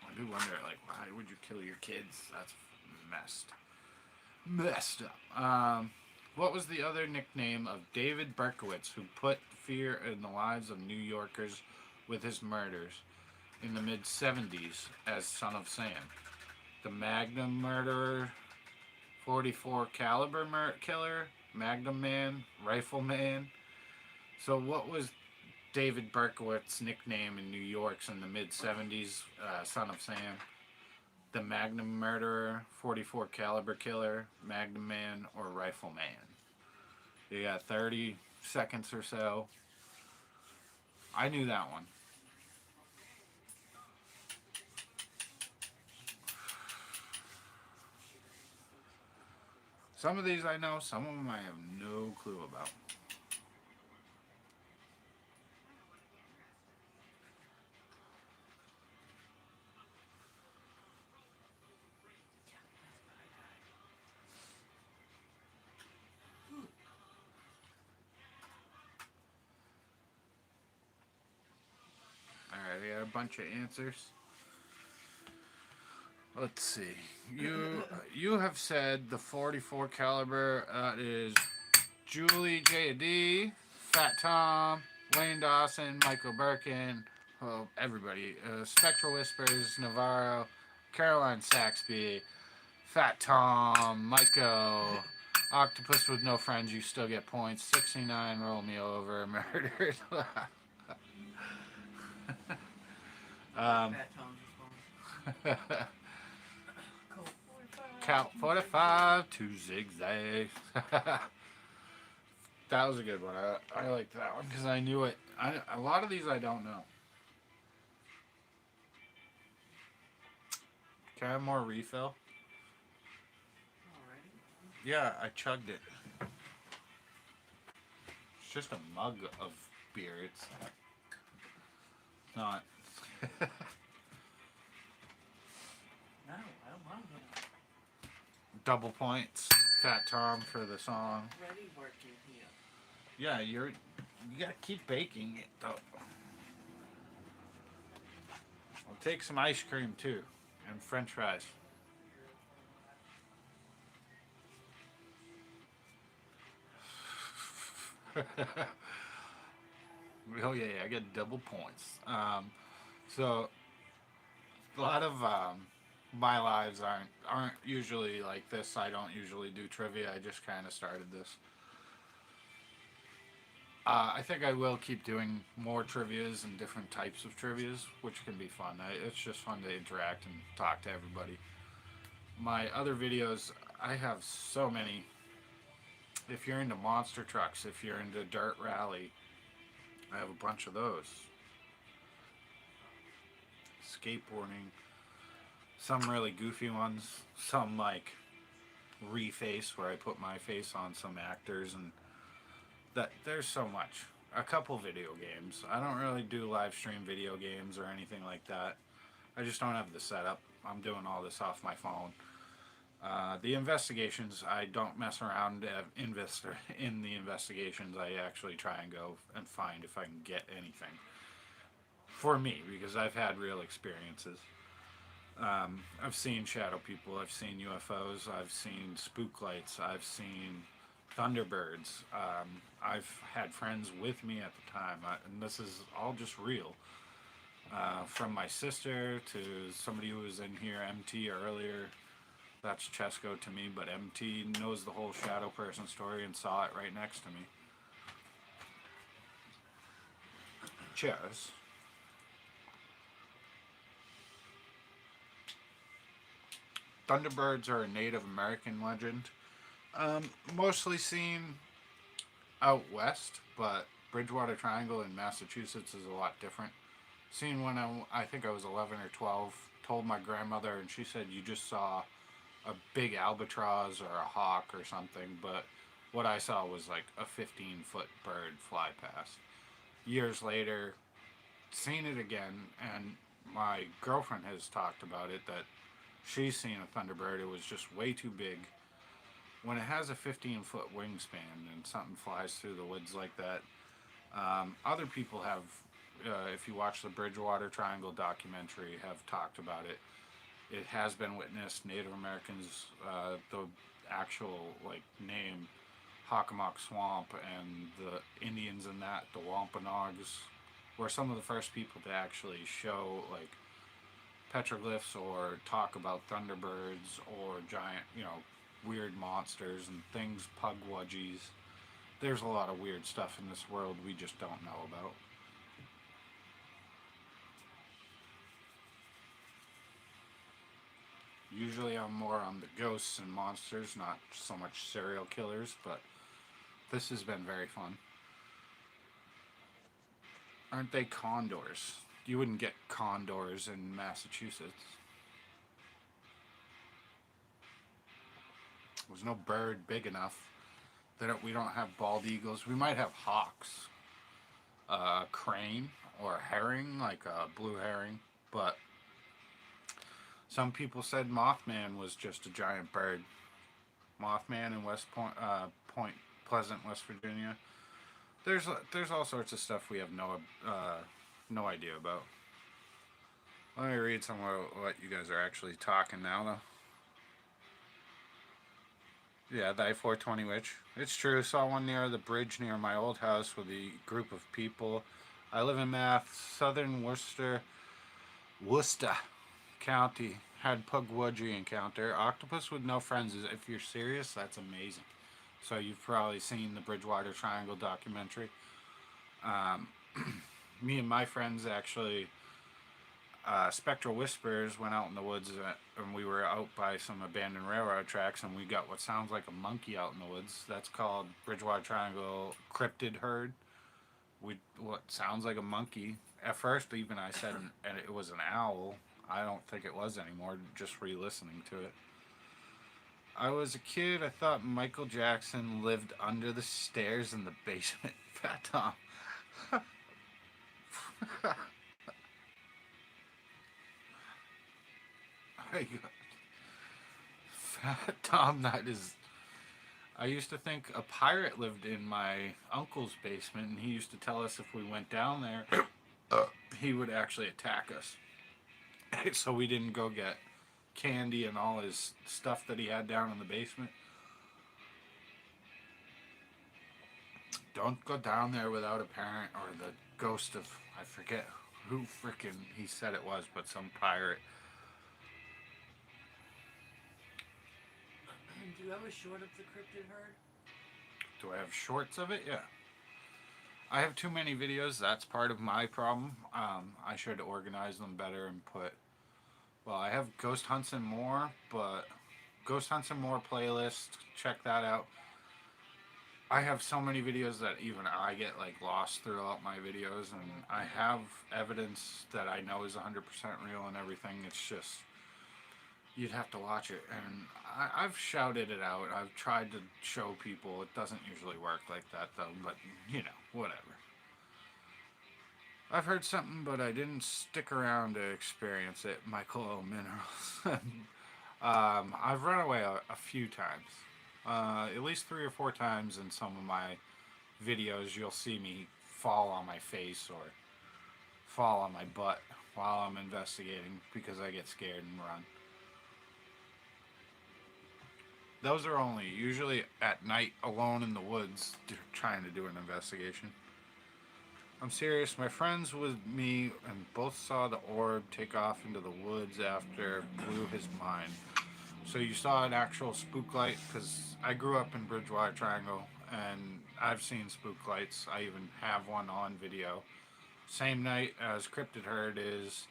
Speaker 1: I do wonder, like, why would you kill your kids? That's messed up. What was the other nickname of David Berkowitz, who put fear in the lives of New Yorkers with his murders in the mid-70s as Son of Sam? The Magnum Murderer, 44 Caliber Killer, Magnum Man, Rifleman. So what was David Berkowitz's nickname in New York's in the mid-70s, Son of Sam? The Magnum Murderer, 44 Caliber Killer, Magnum Man, or Rifleman? You got 30 seconds or so. I knew that one. Some of these I know, some of them I have no clue about. Alright, we got a bunch of answers. Let's see. You have said the 44 caliber is Julie J.D., Fat Tom, Wayne Dawson, Michael Birkin, well, everybody. Spectral Whispers, Navarro, Caroline Saxby, Fat Tom, Michael, Octopus with no friends, you still get points. 69, roll me over, murdered.
Speaker 2: Fat Tom's response.
Speaker 1: Count 45, 2 zigzags. That was a good one. I liked that one because I knew it. A lot of these I don't know. Can I have more refill?
Speaker 2: Alrighty.
Speaker 1: Yeah, I chugged it. It's just a mug of beer. It's not.
Speaker 2: No, I don't want him.
Speaker 1: Double points. Fat Tom for the song.
Speaker 2: Ready working here.
Speaker 1: Yeah, you gotta keep baking it though. I'll take some ice cream too. and French fries. Oh yeah, yeah, I get double points. So a lot of my lives aren't usually like this. I don't usually do trivia. I just kind of started this. I think I will keep doing more trivias and different types of trivias, which can be fun. It's just fun to interact and talk to everybody. My other videos, I have so many. If you're into monster trucks, if you're into dirt rally, I have a bunch of those. Skateboarding, some really goofy ones, some like reface where I put my face on some actors, and that there's so much. A couple video games. I don't really do live stream video games or anything like that. I just don't have the setup. I'm doing all this off my phone. The investigations, I don't mess around in the investigations. I actually try and go and find if I can get anything for me because I've had real experiences. I've seen shadow people. I've seen UFOs. I've seen spook lights. I've seen Thunderbirds. I've had friends with me at the time, and this is all just real. From my sister to somebody who was in here, MT earlier. That's Chesco to me, but MT knows the whole shadow person story and saw it right next to me. Cheers. Thunderbirds are a Native American legend. Mostly seen out west, but Bridgewater Triangle in Massachusetts is a lot different. Seen when I think I was 11 or 12, told my grandmother, and she said you just saw a big albatross or a hawk or something, but what I saw was like a 15-foot bird fly past. Years later, seen it again, and my girlfriend has talked about it that she's seen a thunderbird. It was just way too big. When it has a 15-foot wingspan and something flies through the woods like that, other people have, if you watch the Bridgewater Triangle documentary, have talked about it. It has been witnessed. Native Americans, the actual like name, Hockomock Swamp, and the Indians in that, the Wampanoags, were some of the first people to actually show like petroglyphs or talk about thunderbirds or giant, weird monsters and things, pugwudgies. There's a lot of weird stuff in this world we just don't know about. Usually I'm more on the ghosts and monsters, not so much serial killers, but this has been very fun. Aren't they condors? You wouldn't get condors in Massachusetts. There's no bird big enough. We don't have bald eagles. We might have hawks, crane, or herring, like a blue herring. But some people said Mothman was just a giant bird. Mothman in West Point Pleasant, West Virginia. There's all sorts of stuff we have no idea about. Let me read some of what you guys are actually talking now, though. Yeah, the I-420 witch. It's true. Saw one near the bridge near my old house with a group of people. I live in southern Worcester County. Had Pugwudgie encounter. Octopus with no friends. If you're serious, that's amazing. So you've probably seen the Bridgewater Triangle documentary. Um, Me and my friends actually, Spectral Whispers went out in the woods, and we were out by some abandoned railroad tracks, and we got what sounds like a monkey out in the woods. That's called Bridgewater Triangle cryptid herd. What sounds like a monkey. At first, even I said and it was an owl. I don't think it was anymore. Just re-listening to it. I was a kid. I thought Michael Jackson lived under the stairs in the basement. Fat Tom. Fat Tom, that is. I used to think a pirate lived in my uncle's basement, and he used to tell us if we went down there, he would actually attack us. So we didn't go get candy and all his stuff that he had down in the basement. Don't go down there without a parent or the ghost of, I forget who freaking he said it was, but some pirate.
Speaker 2: Do you have a short of the cryptid herd?
Speaker 1: Do I have shorts of it? Yeah. I have too many videos. That's part of my problem. I should organize them better and put. Well, I have Ghost Hunts and More, but Ghost Hunts and More playlist. Check that out. I have so many videos that even I get like lost throughout my videos, and I have evidence that I know is 100% real and everything. It's just you'd have to watch it, and I've shouted it out. I've tried to show people. It doesn't usually work like that though, but you know, whatever. I've heard something, but I didn't stick around to experience it. Michael O. Minerals. I've run away a few times. At least 3 or 4 times in some of my videos, you'll see me fall on my face or fall on my butt while I'm investigating because I get scared and run. Those are only usually at night alone in the woods trying to do an investigation. I'm serious. My friends with me and both saw the orb take off into the woods after it blew his mind. So you saw an actual spook light? Because I grew up in Bridgewater Triangle and I've seen spook lights. I even have one on video. Same night as Cryptid Herd is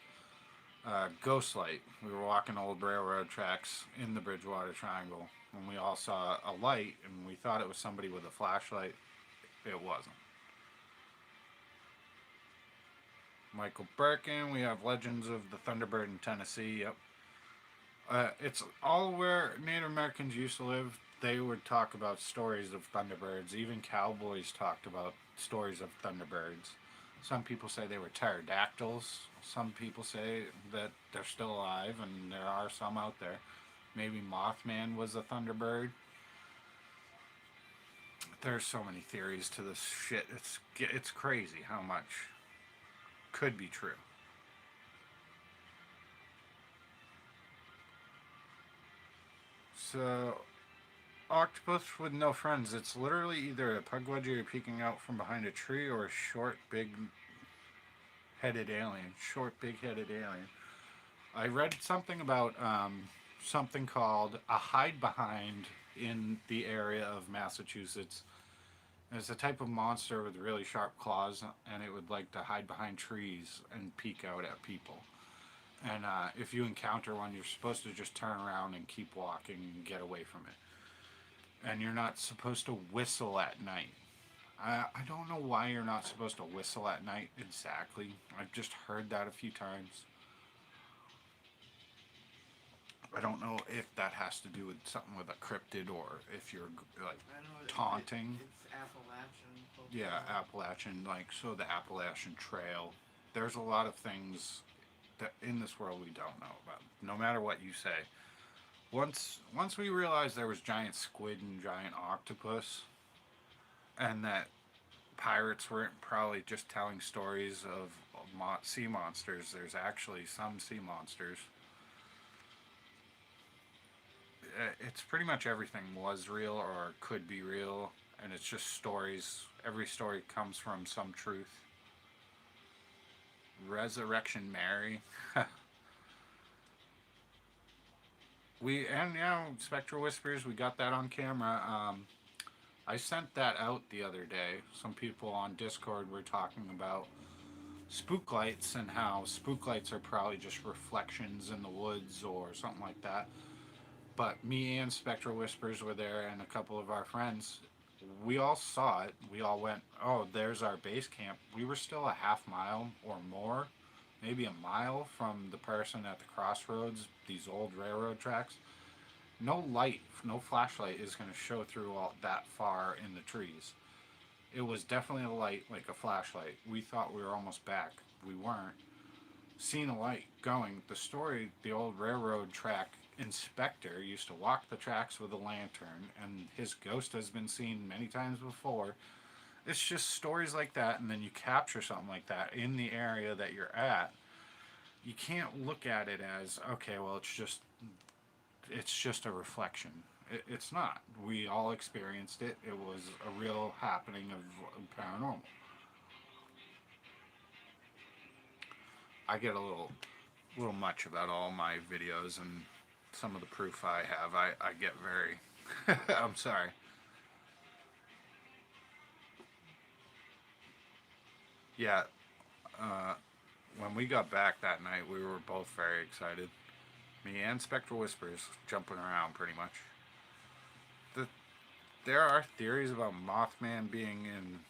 Speaker 1: Ghost Light. We were walking old railroad tracks in the Bridgewater Triangle and we all saw a light and we thought it was somebody with a flashlight. It wasn't. Michael Birkin. We have Legends of the Thunderbird in Tennessee. Yep. It's all where Native Americans used to live. They would talk about stories of Thunderbirds. Even cowboys talked about stories of Thunderbirds. Some people say they were pterodactyls. Some people say that they're still alive, and there are some out there. Maybe Mothman was a Thunderbird. There's so many theories to this shit. It's crazy how much could be true. So, octopus with no friends. It's literally either a pugwudgie peeking out from behind a tree or a short, big-headed alien. Short, big-headed alien. I read something about something called a hide behind in the area of Massachusetts. It's a type of monster with really sharp claws, and it would like to hide behind trees and peek out at people. And if you encounter one, you're supposed to just turn around and keep walking and get away from it. And you're not supposed to whistle at night. I don't know why you're not supposed to whistle at night exactly. I've just heard that a few times. I don't know if that has to do with something with a cryptid or if you're like taunting.
Speaker 2: It's Appalachian.
Speaker 1: Yeah, Appalachian, like, so the Appalachian Trail. There's a lot of things that in this world we don't know about. No matter what you say. Once we realized there was giant squid and giant octopus, and that pirates weren't probably just telling stories of sea monsters. There's actually some sea monsters. It's pretty much everything was real or could be real, and it's just stories. Every story comes from some truth. Resurrection Mary. Spectral Whispers, we got that on camera. I sent that out the other day. Some people on Discord were talking about spook lights and how spook lights are probably just reflections in the woods or something like that. But me and Spectral Whispers were there, and a couple of our friends. We all saw it. We all went, oh, there's our base camp. We were still a half mile or more, maybe a mile from the person at the crossroads, these old railroad tracks. No light, no flashlight is going to show through all that far in the trees. It was definitely a light, like a flashlight. We thought we were almost back. We weren't. Seen a light going. The old railroad track inspector used to walk the tracks with a lantern, and his ghost has been seen many times before. It's just stories like that, and then you capture something like that in the area that you're at. you can't look at it as, okay, well, it's just a reflection. It's not. We all experienced it. It was a real happening of paranormal. I get a little much about all my videos and some of the proof I have. I get very. I'm sorry. Yeah. Uh, when we got back that night, we were both very excited. Me and Spectral Whispers jumping around pretty much. The, there are theories about Mothman being an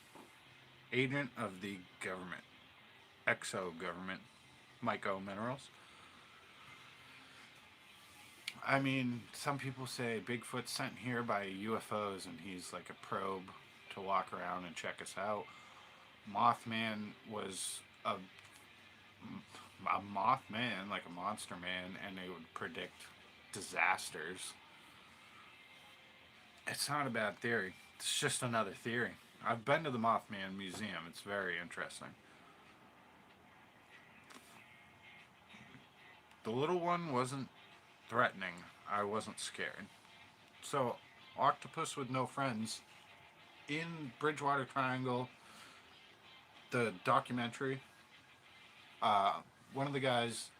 Speaker 1: agent of the government, exo government, Myco Minerals. I mean, some people say Bigfoot's sent here by UFOs and he's like a probe to walk around and check us out. Mothman was a Mothman, like a monster man, and they would predict disasters. It's not a bad theory. It's just another theory. I've been to the Mothman Museum. It's very interesting. The little one wasn't threatening. I wasn't scared. So, Octopus with No Friends in Bridgewater Triangle, the documentary, uh, one of the guys,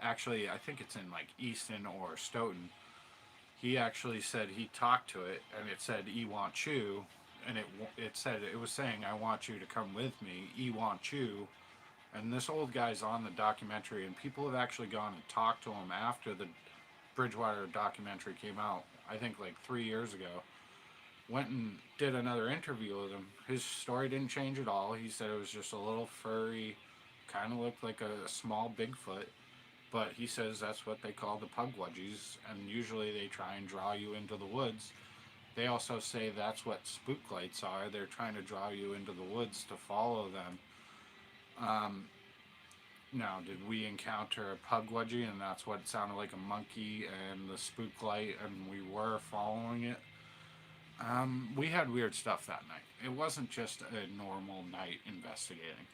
Speaker 1: actually, I think it's in like Easton or Stoughton, he actually said he talked to it and it said, "E want you," and it said, it was saying, "I want you to come with me. E want you." And this old guy's on the documentary, and people have actually gone and talked to him after the Bridgewater documentary came out, I think like 3 years ago. Went and did another interview with him. His story didn't change at all. He said it was just a little furry, kind of looked like a small Bigfoot. But he says that's what they call the pugwudgies, and usually they try and draw you into the woods. They also say that's what spook lights are. They're trying to draw you into the woods to follow them. Um, Now, did we encounter a pugwudgie and that's what sounded like a monkey and the spook light and we were following it? We had weird stuff that night. It wasn't just a normal night investigating.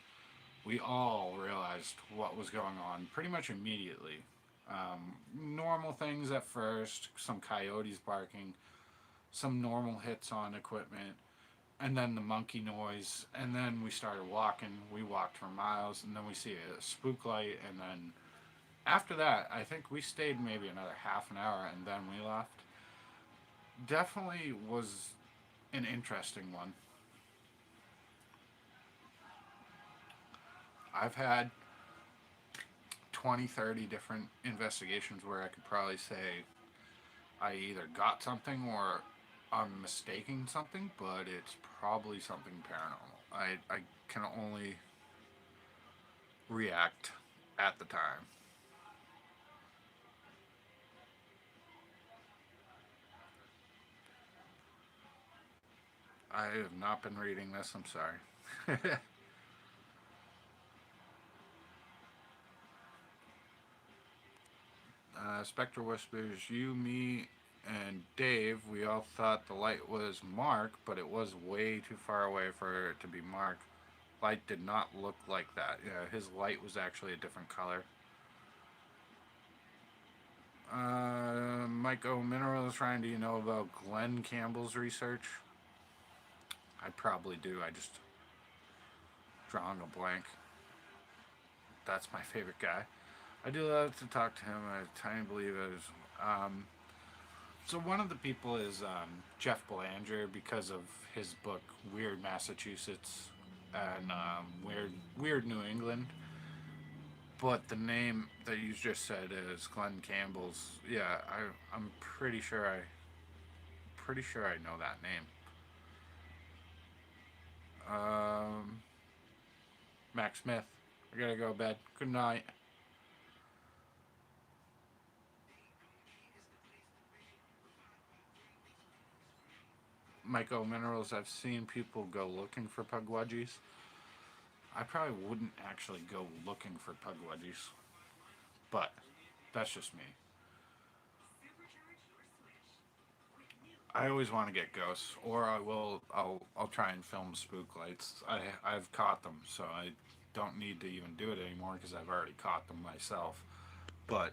Speaker 1: We all realized what was going on pretty much immediately. Normal things at first, some coyotes barking, some normal hits on equipment, and then the monkey noise, and then we started walking. We walked for miles, and then we see a spook light, and then after that, I think we stayed maybe another half an hour, and then we left. Definitely was an interesting one. I've had 20, 30 different investigations where I could probably say I either got something or I'm mistaking something, but it's probably something paranormal. I can only react at the time. I have not been reading this, I'm sorry. Spectre Whispers, you, me, and Dave, we all thought the light was Mark, but it was way too far away for it to be Mark. Light did not look like that. Yeah, his light was actually a different color. Mike O'Mineral is trying. Do you know about Glenn Campbell's research? I probably do. I just drawing a blank. That's my favorite guy. I do love to talk to him. I tiny believe it is. So one of the people is Jeff Belanger because of his book Weird Massachusetts and Weird New England. But the name that you just said is Glenn Campbell's. Yeah, I'm pretty sure I know that name. Um, Max Smith. I gotta go to bed. Good night. Myco Minerals. I've seen people go looking for pugwudgies. I probably wouldn't actually go looking for pugwudgies, but that's just me. I always want to get ghosts, or I'll try and film spook lights. I've caught them, so don't need to even do it anymore because I've already caught them myself. But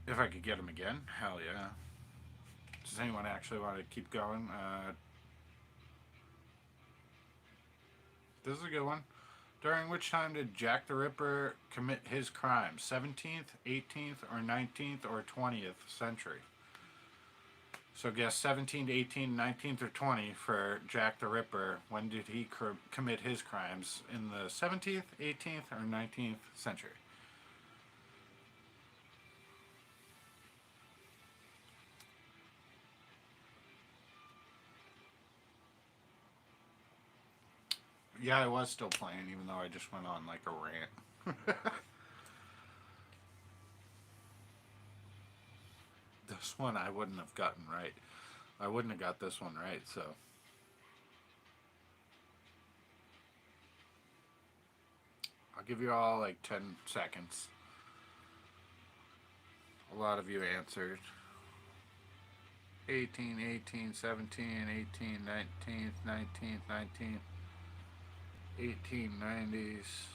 Speaker 1: if I could get them again, hell yeah. Does anyone actually want to keep going? This is a good one. During which time did Jack the Ripper commit his crimes? 17th, 18th, or 19th, or 20th century? So guess 17th, 18th, 19th, or 20th for Jack the Ripper. When did he commit his crimes? In the 17th, 18th, or 19th century? Yeah, I was still playing, even though I just went on like a rant. This one I wouldn't have gotten right. I wouldn't have got this one right, so. I'll give you all like 10 seconds. A lot of you answered. 18, 18, 17, 18, 19th, 19th, 19th, 1890s.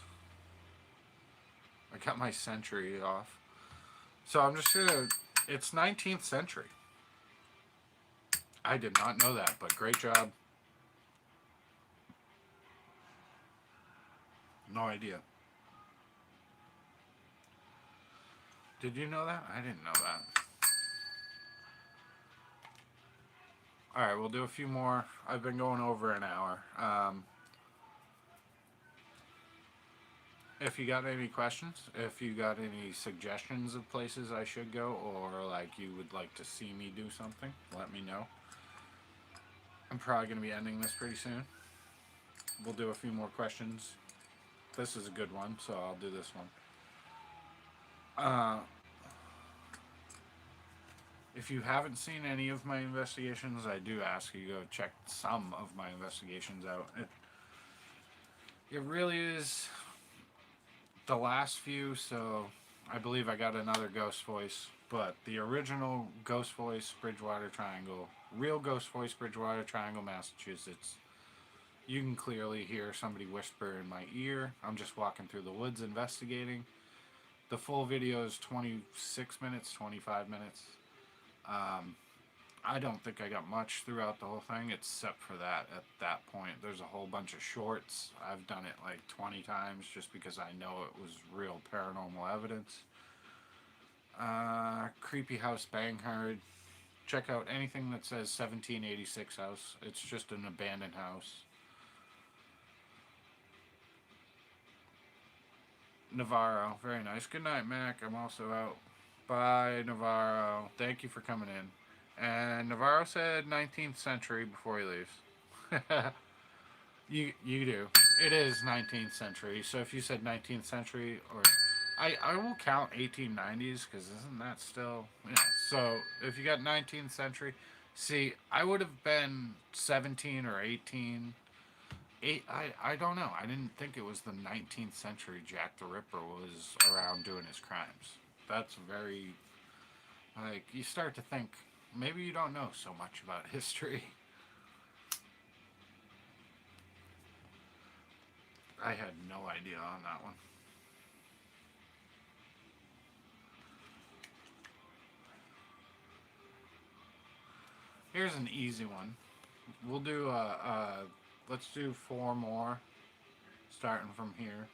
Speaker 1: I got my century off. So I'm just gonna. It's 19th century. I did not know that, but great job. No idea. Did you know that? I didn't know that. Alright, we'll do a few more. I've been going over an hour. If you got any questions, if you got any suggestions of places I should go, or like you would like to see me do something, let me know. I'm probably going to be ending this pretty soon. We'll do a few more questions. This is a good one, so I'll do this one. If you haven't seen any of my investigations, I do ask you to go check some of my investigations out. It really is the last few, so I believe I got another ghost voice, but the original ghost voice, Bridgewater Triangle, real ghost voice, Bridgewater Triangle, Massachusetts. You can clearly hear somebody whisper in my ear. I'm just walking through the woods investigating. The full video is 26 minutes, 25 minutes. I don't think I got much throughout the whole thing except for that. At that point, there's a whole bunch of shorts. I've done it like 20 times just because I know it was real paranormal evidence. Creepy House Banghard. Check out anything that says 1786 house. It's just an abandoned house. Navarro, very nice. Good night, Mac. I'm also out. Bye, Navarro. Thank you for coming in. And Navarro said 19th century before he leaves. you do. It is 19th century. So if you said 19th century, or I will count 1890s because isn't that still? Yeah. So if you got 19th century, see, I would have been 17 or 18. I don't know. I didn't think it was the 19th century Jack the Ripper was around doing his crimes. That's very, like, you start to think maybe you don't know so much about history. I had no idea on that one. Here's an easy one. We'll do let's do 4 more, starting from here.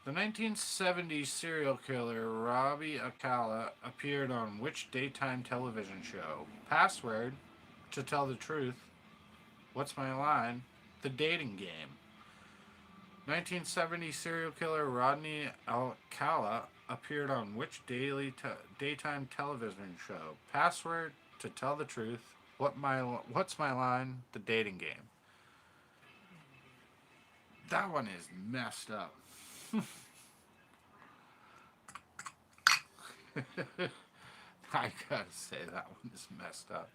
Speaker 1: The 1970s serial killer Robbie Akala appeared on which daytime television show? Password, To Tell the Truth, What's My Line, The Dating Game. 1970 serial killer Rodney Alcala appeared on which daytime television show? Password, To Tell the Truth, What's My Line, The Dating Game. That one is messed up. I gotta say, that one is messed up.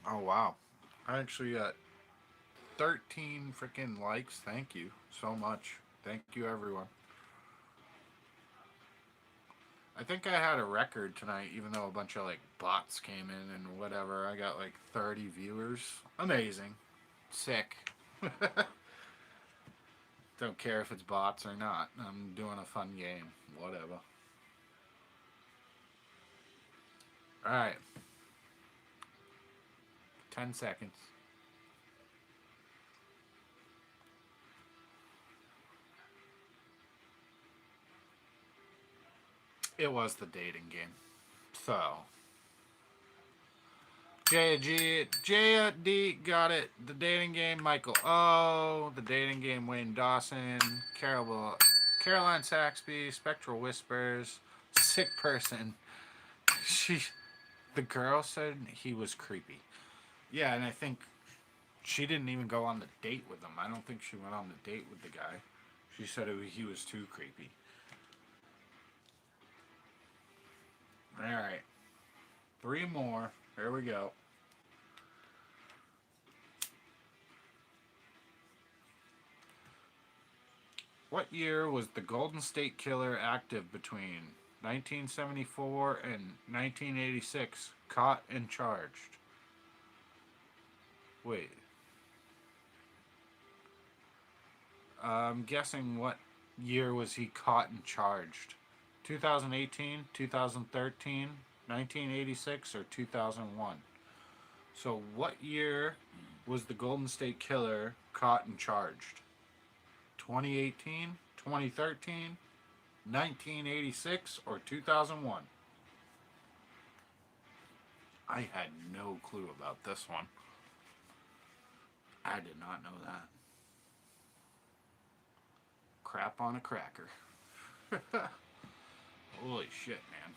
Speaker 1: Oh, wow. I actually got 13 freaking likes. Thank you so much. Thank you, everyone. I think I had a record tonight, even though a bunch of like bots came in and whatever. I got like 30 viewers. Amazing. Sick. Don't care if it's bots or not. I'm doing a fun game. Whatever. Alright. 10 seconds. It was the dating game. So, J.D. got it. The dating game, Michael O. The dating game, Wayne Dawson. Caroline Saxby, Spectral Whispers. Sick person. She, the girl said he was creepy. Yeah, and I think she didn't even go on the date with him. I don't think she went on the date with the guy. She said he was too creepy. All right. 3 more. Here we go. What year was the Golden State Killer active between 1974 and 1986? Caught and charged. Wait. I'm guessing what year was he caught and charged? 2018, 2013, 1986, or 2001? So, what year was the Golden State Killer caught and charged? 2018, 2013, 1986, or 2001? I had no clue about this one. I did not know that. Crap on a cracker. Holy shit, man.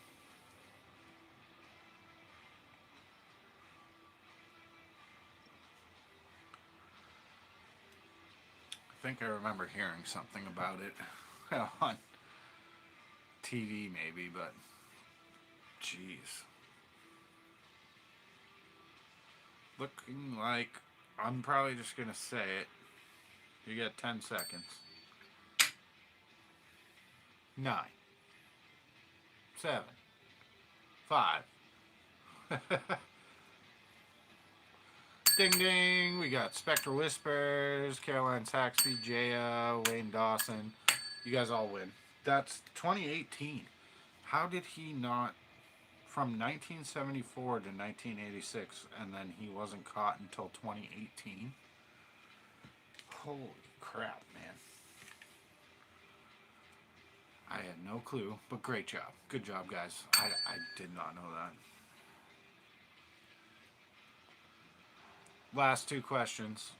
Speaker 1: I think I remember hearing something about it on TV, maybe, but jeez. Looking like I'm probably just gonna say it. You got 10 seconds. 9, 7, 5. Ding ding! We got Spectral Whispers, Caroline Saxby, Jaya, Wayne Dawson. You guys all win. That's 2018. How did he not, from 1974 to 1986, and then he wasn't caught until 2018? Holy crap, man. I had no clue, but great job. Good job, guys. I did not know that. Last 2 questions,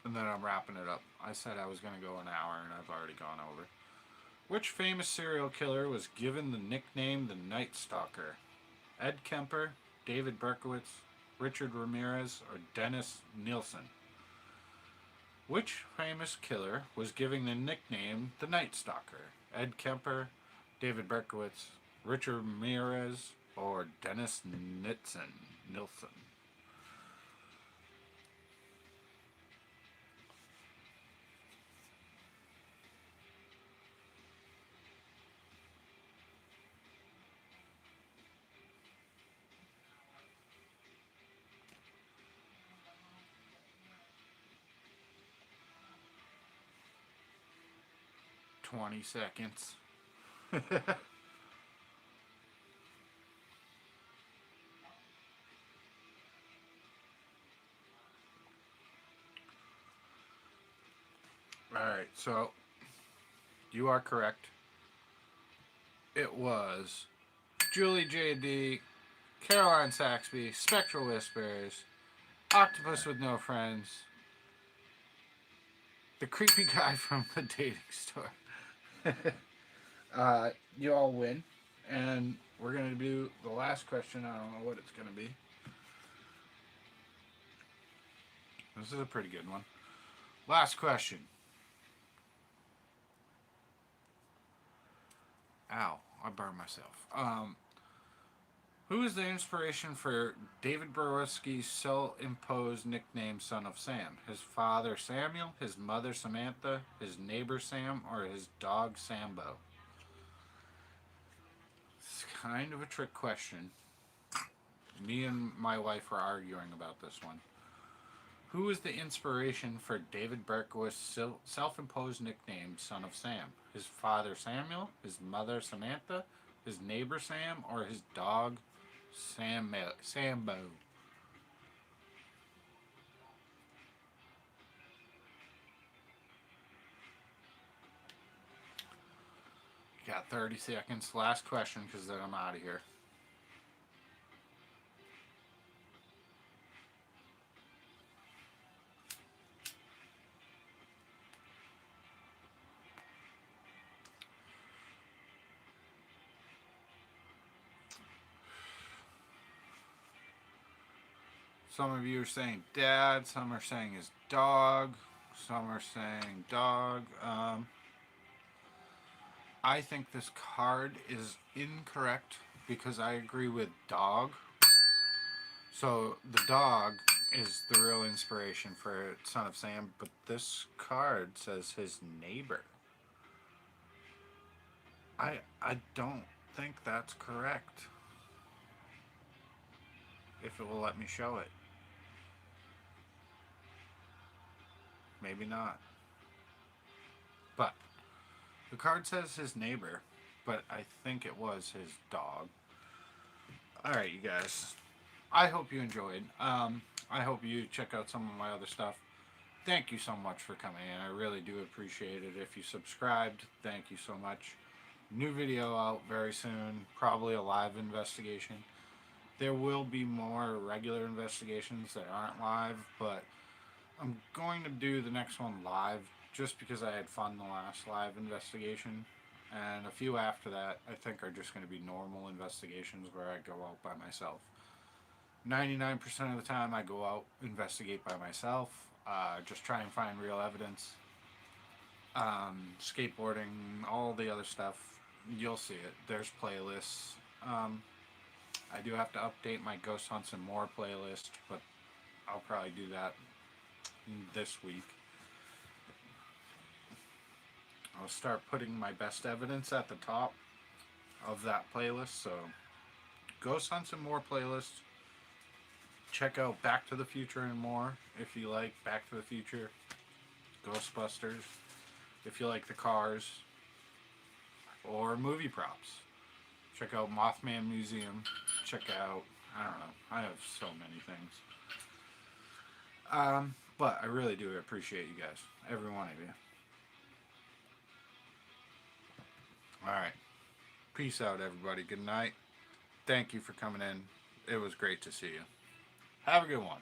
Speaker 1: and then I'm wrapping it up. I said I was going to go an hour, and I've already gone over. Which famous serial killer was given the nickname the Night Stalker? Ed Kemper, David Berkowitz, Richard Ramirez, or Dennis Nilsson? Which famous killer was given the nickname the Night Stalker? Ed Kemper, David Berkowitz, Richard Ramirez, or Dennis Nilsson? 20 seconds. Alright, so you are correct. It was Julie J.D., Caroline Saxby, Spectral Whispers, Octopus with No Friends, the creepy guy from the dating store. You all win. And we're going to do the last question. I don't know what it's going to be. This is a pretty good one. Last question. Ow, I burned myself. Who is the inspiration for David Borowski's self-imposed nickname Son of Sam? His father Samuel, his mother Samantha, his neighbor Sam, or his dog Sambo? It's kind of a trick question. Me and my wife were arguing about this one. Who was the inspiration for David Berkowitz's self-imposed nickname Son of Sam? His father Samuel, his mother Samantha, his neighbor Sam, or his dog Sambo? You got 30 seconds. Last question, because then I'm out of here. Some of you are saying dad. Some are saying his dog. Some are saying dog. I think this card is incorrect because I agree with dog. So the dog is the real inspiration for Son of Sam, but this card says his neighbor. I don't think that's correct. If it will let me show it. Maybe not. But the card says his neighbor, but I think it was his dog. Alright, you guys. I hope you enjoyed. I hope you check out some of my other stuff. Thank you so much for coming in. I really do appreciate it. If you subscribed, thank you so much. New video out very soon. Probably a live investigation. There will be more regular investigations that aren't live, but I'm going to do the next one live just because I had fun the last live investigation. And a few after that, I think, are just going to be normal investigations where I go out by myself. 99% of the time, I go out, investigate by myself, just try and find real evidence. Skateboarding, all the other stuff, you'll see it. There's playlists. I do have to update my Ghost Hunts and More playlist, but I'll probably do that this week. I'll start putting my best evidence at the top of that playlist. So, Ghost Hunts and More playlist. Check out Back to the Future and More if you like Back to the Future. Ghostbusters if you like the cars. Or movie props. Check out Mothman Museum. Check out, I don't know, I have so many things. But I really do appreciate you guys. Every one of you. Alright. Peace out, everybody. Good night. Thank you for coming in. It was great to see you. Have a good one.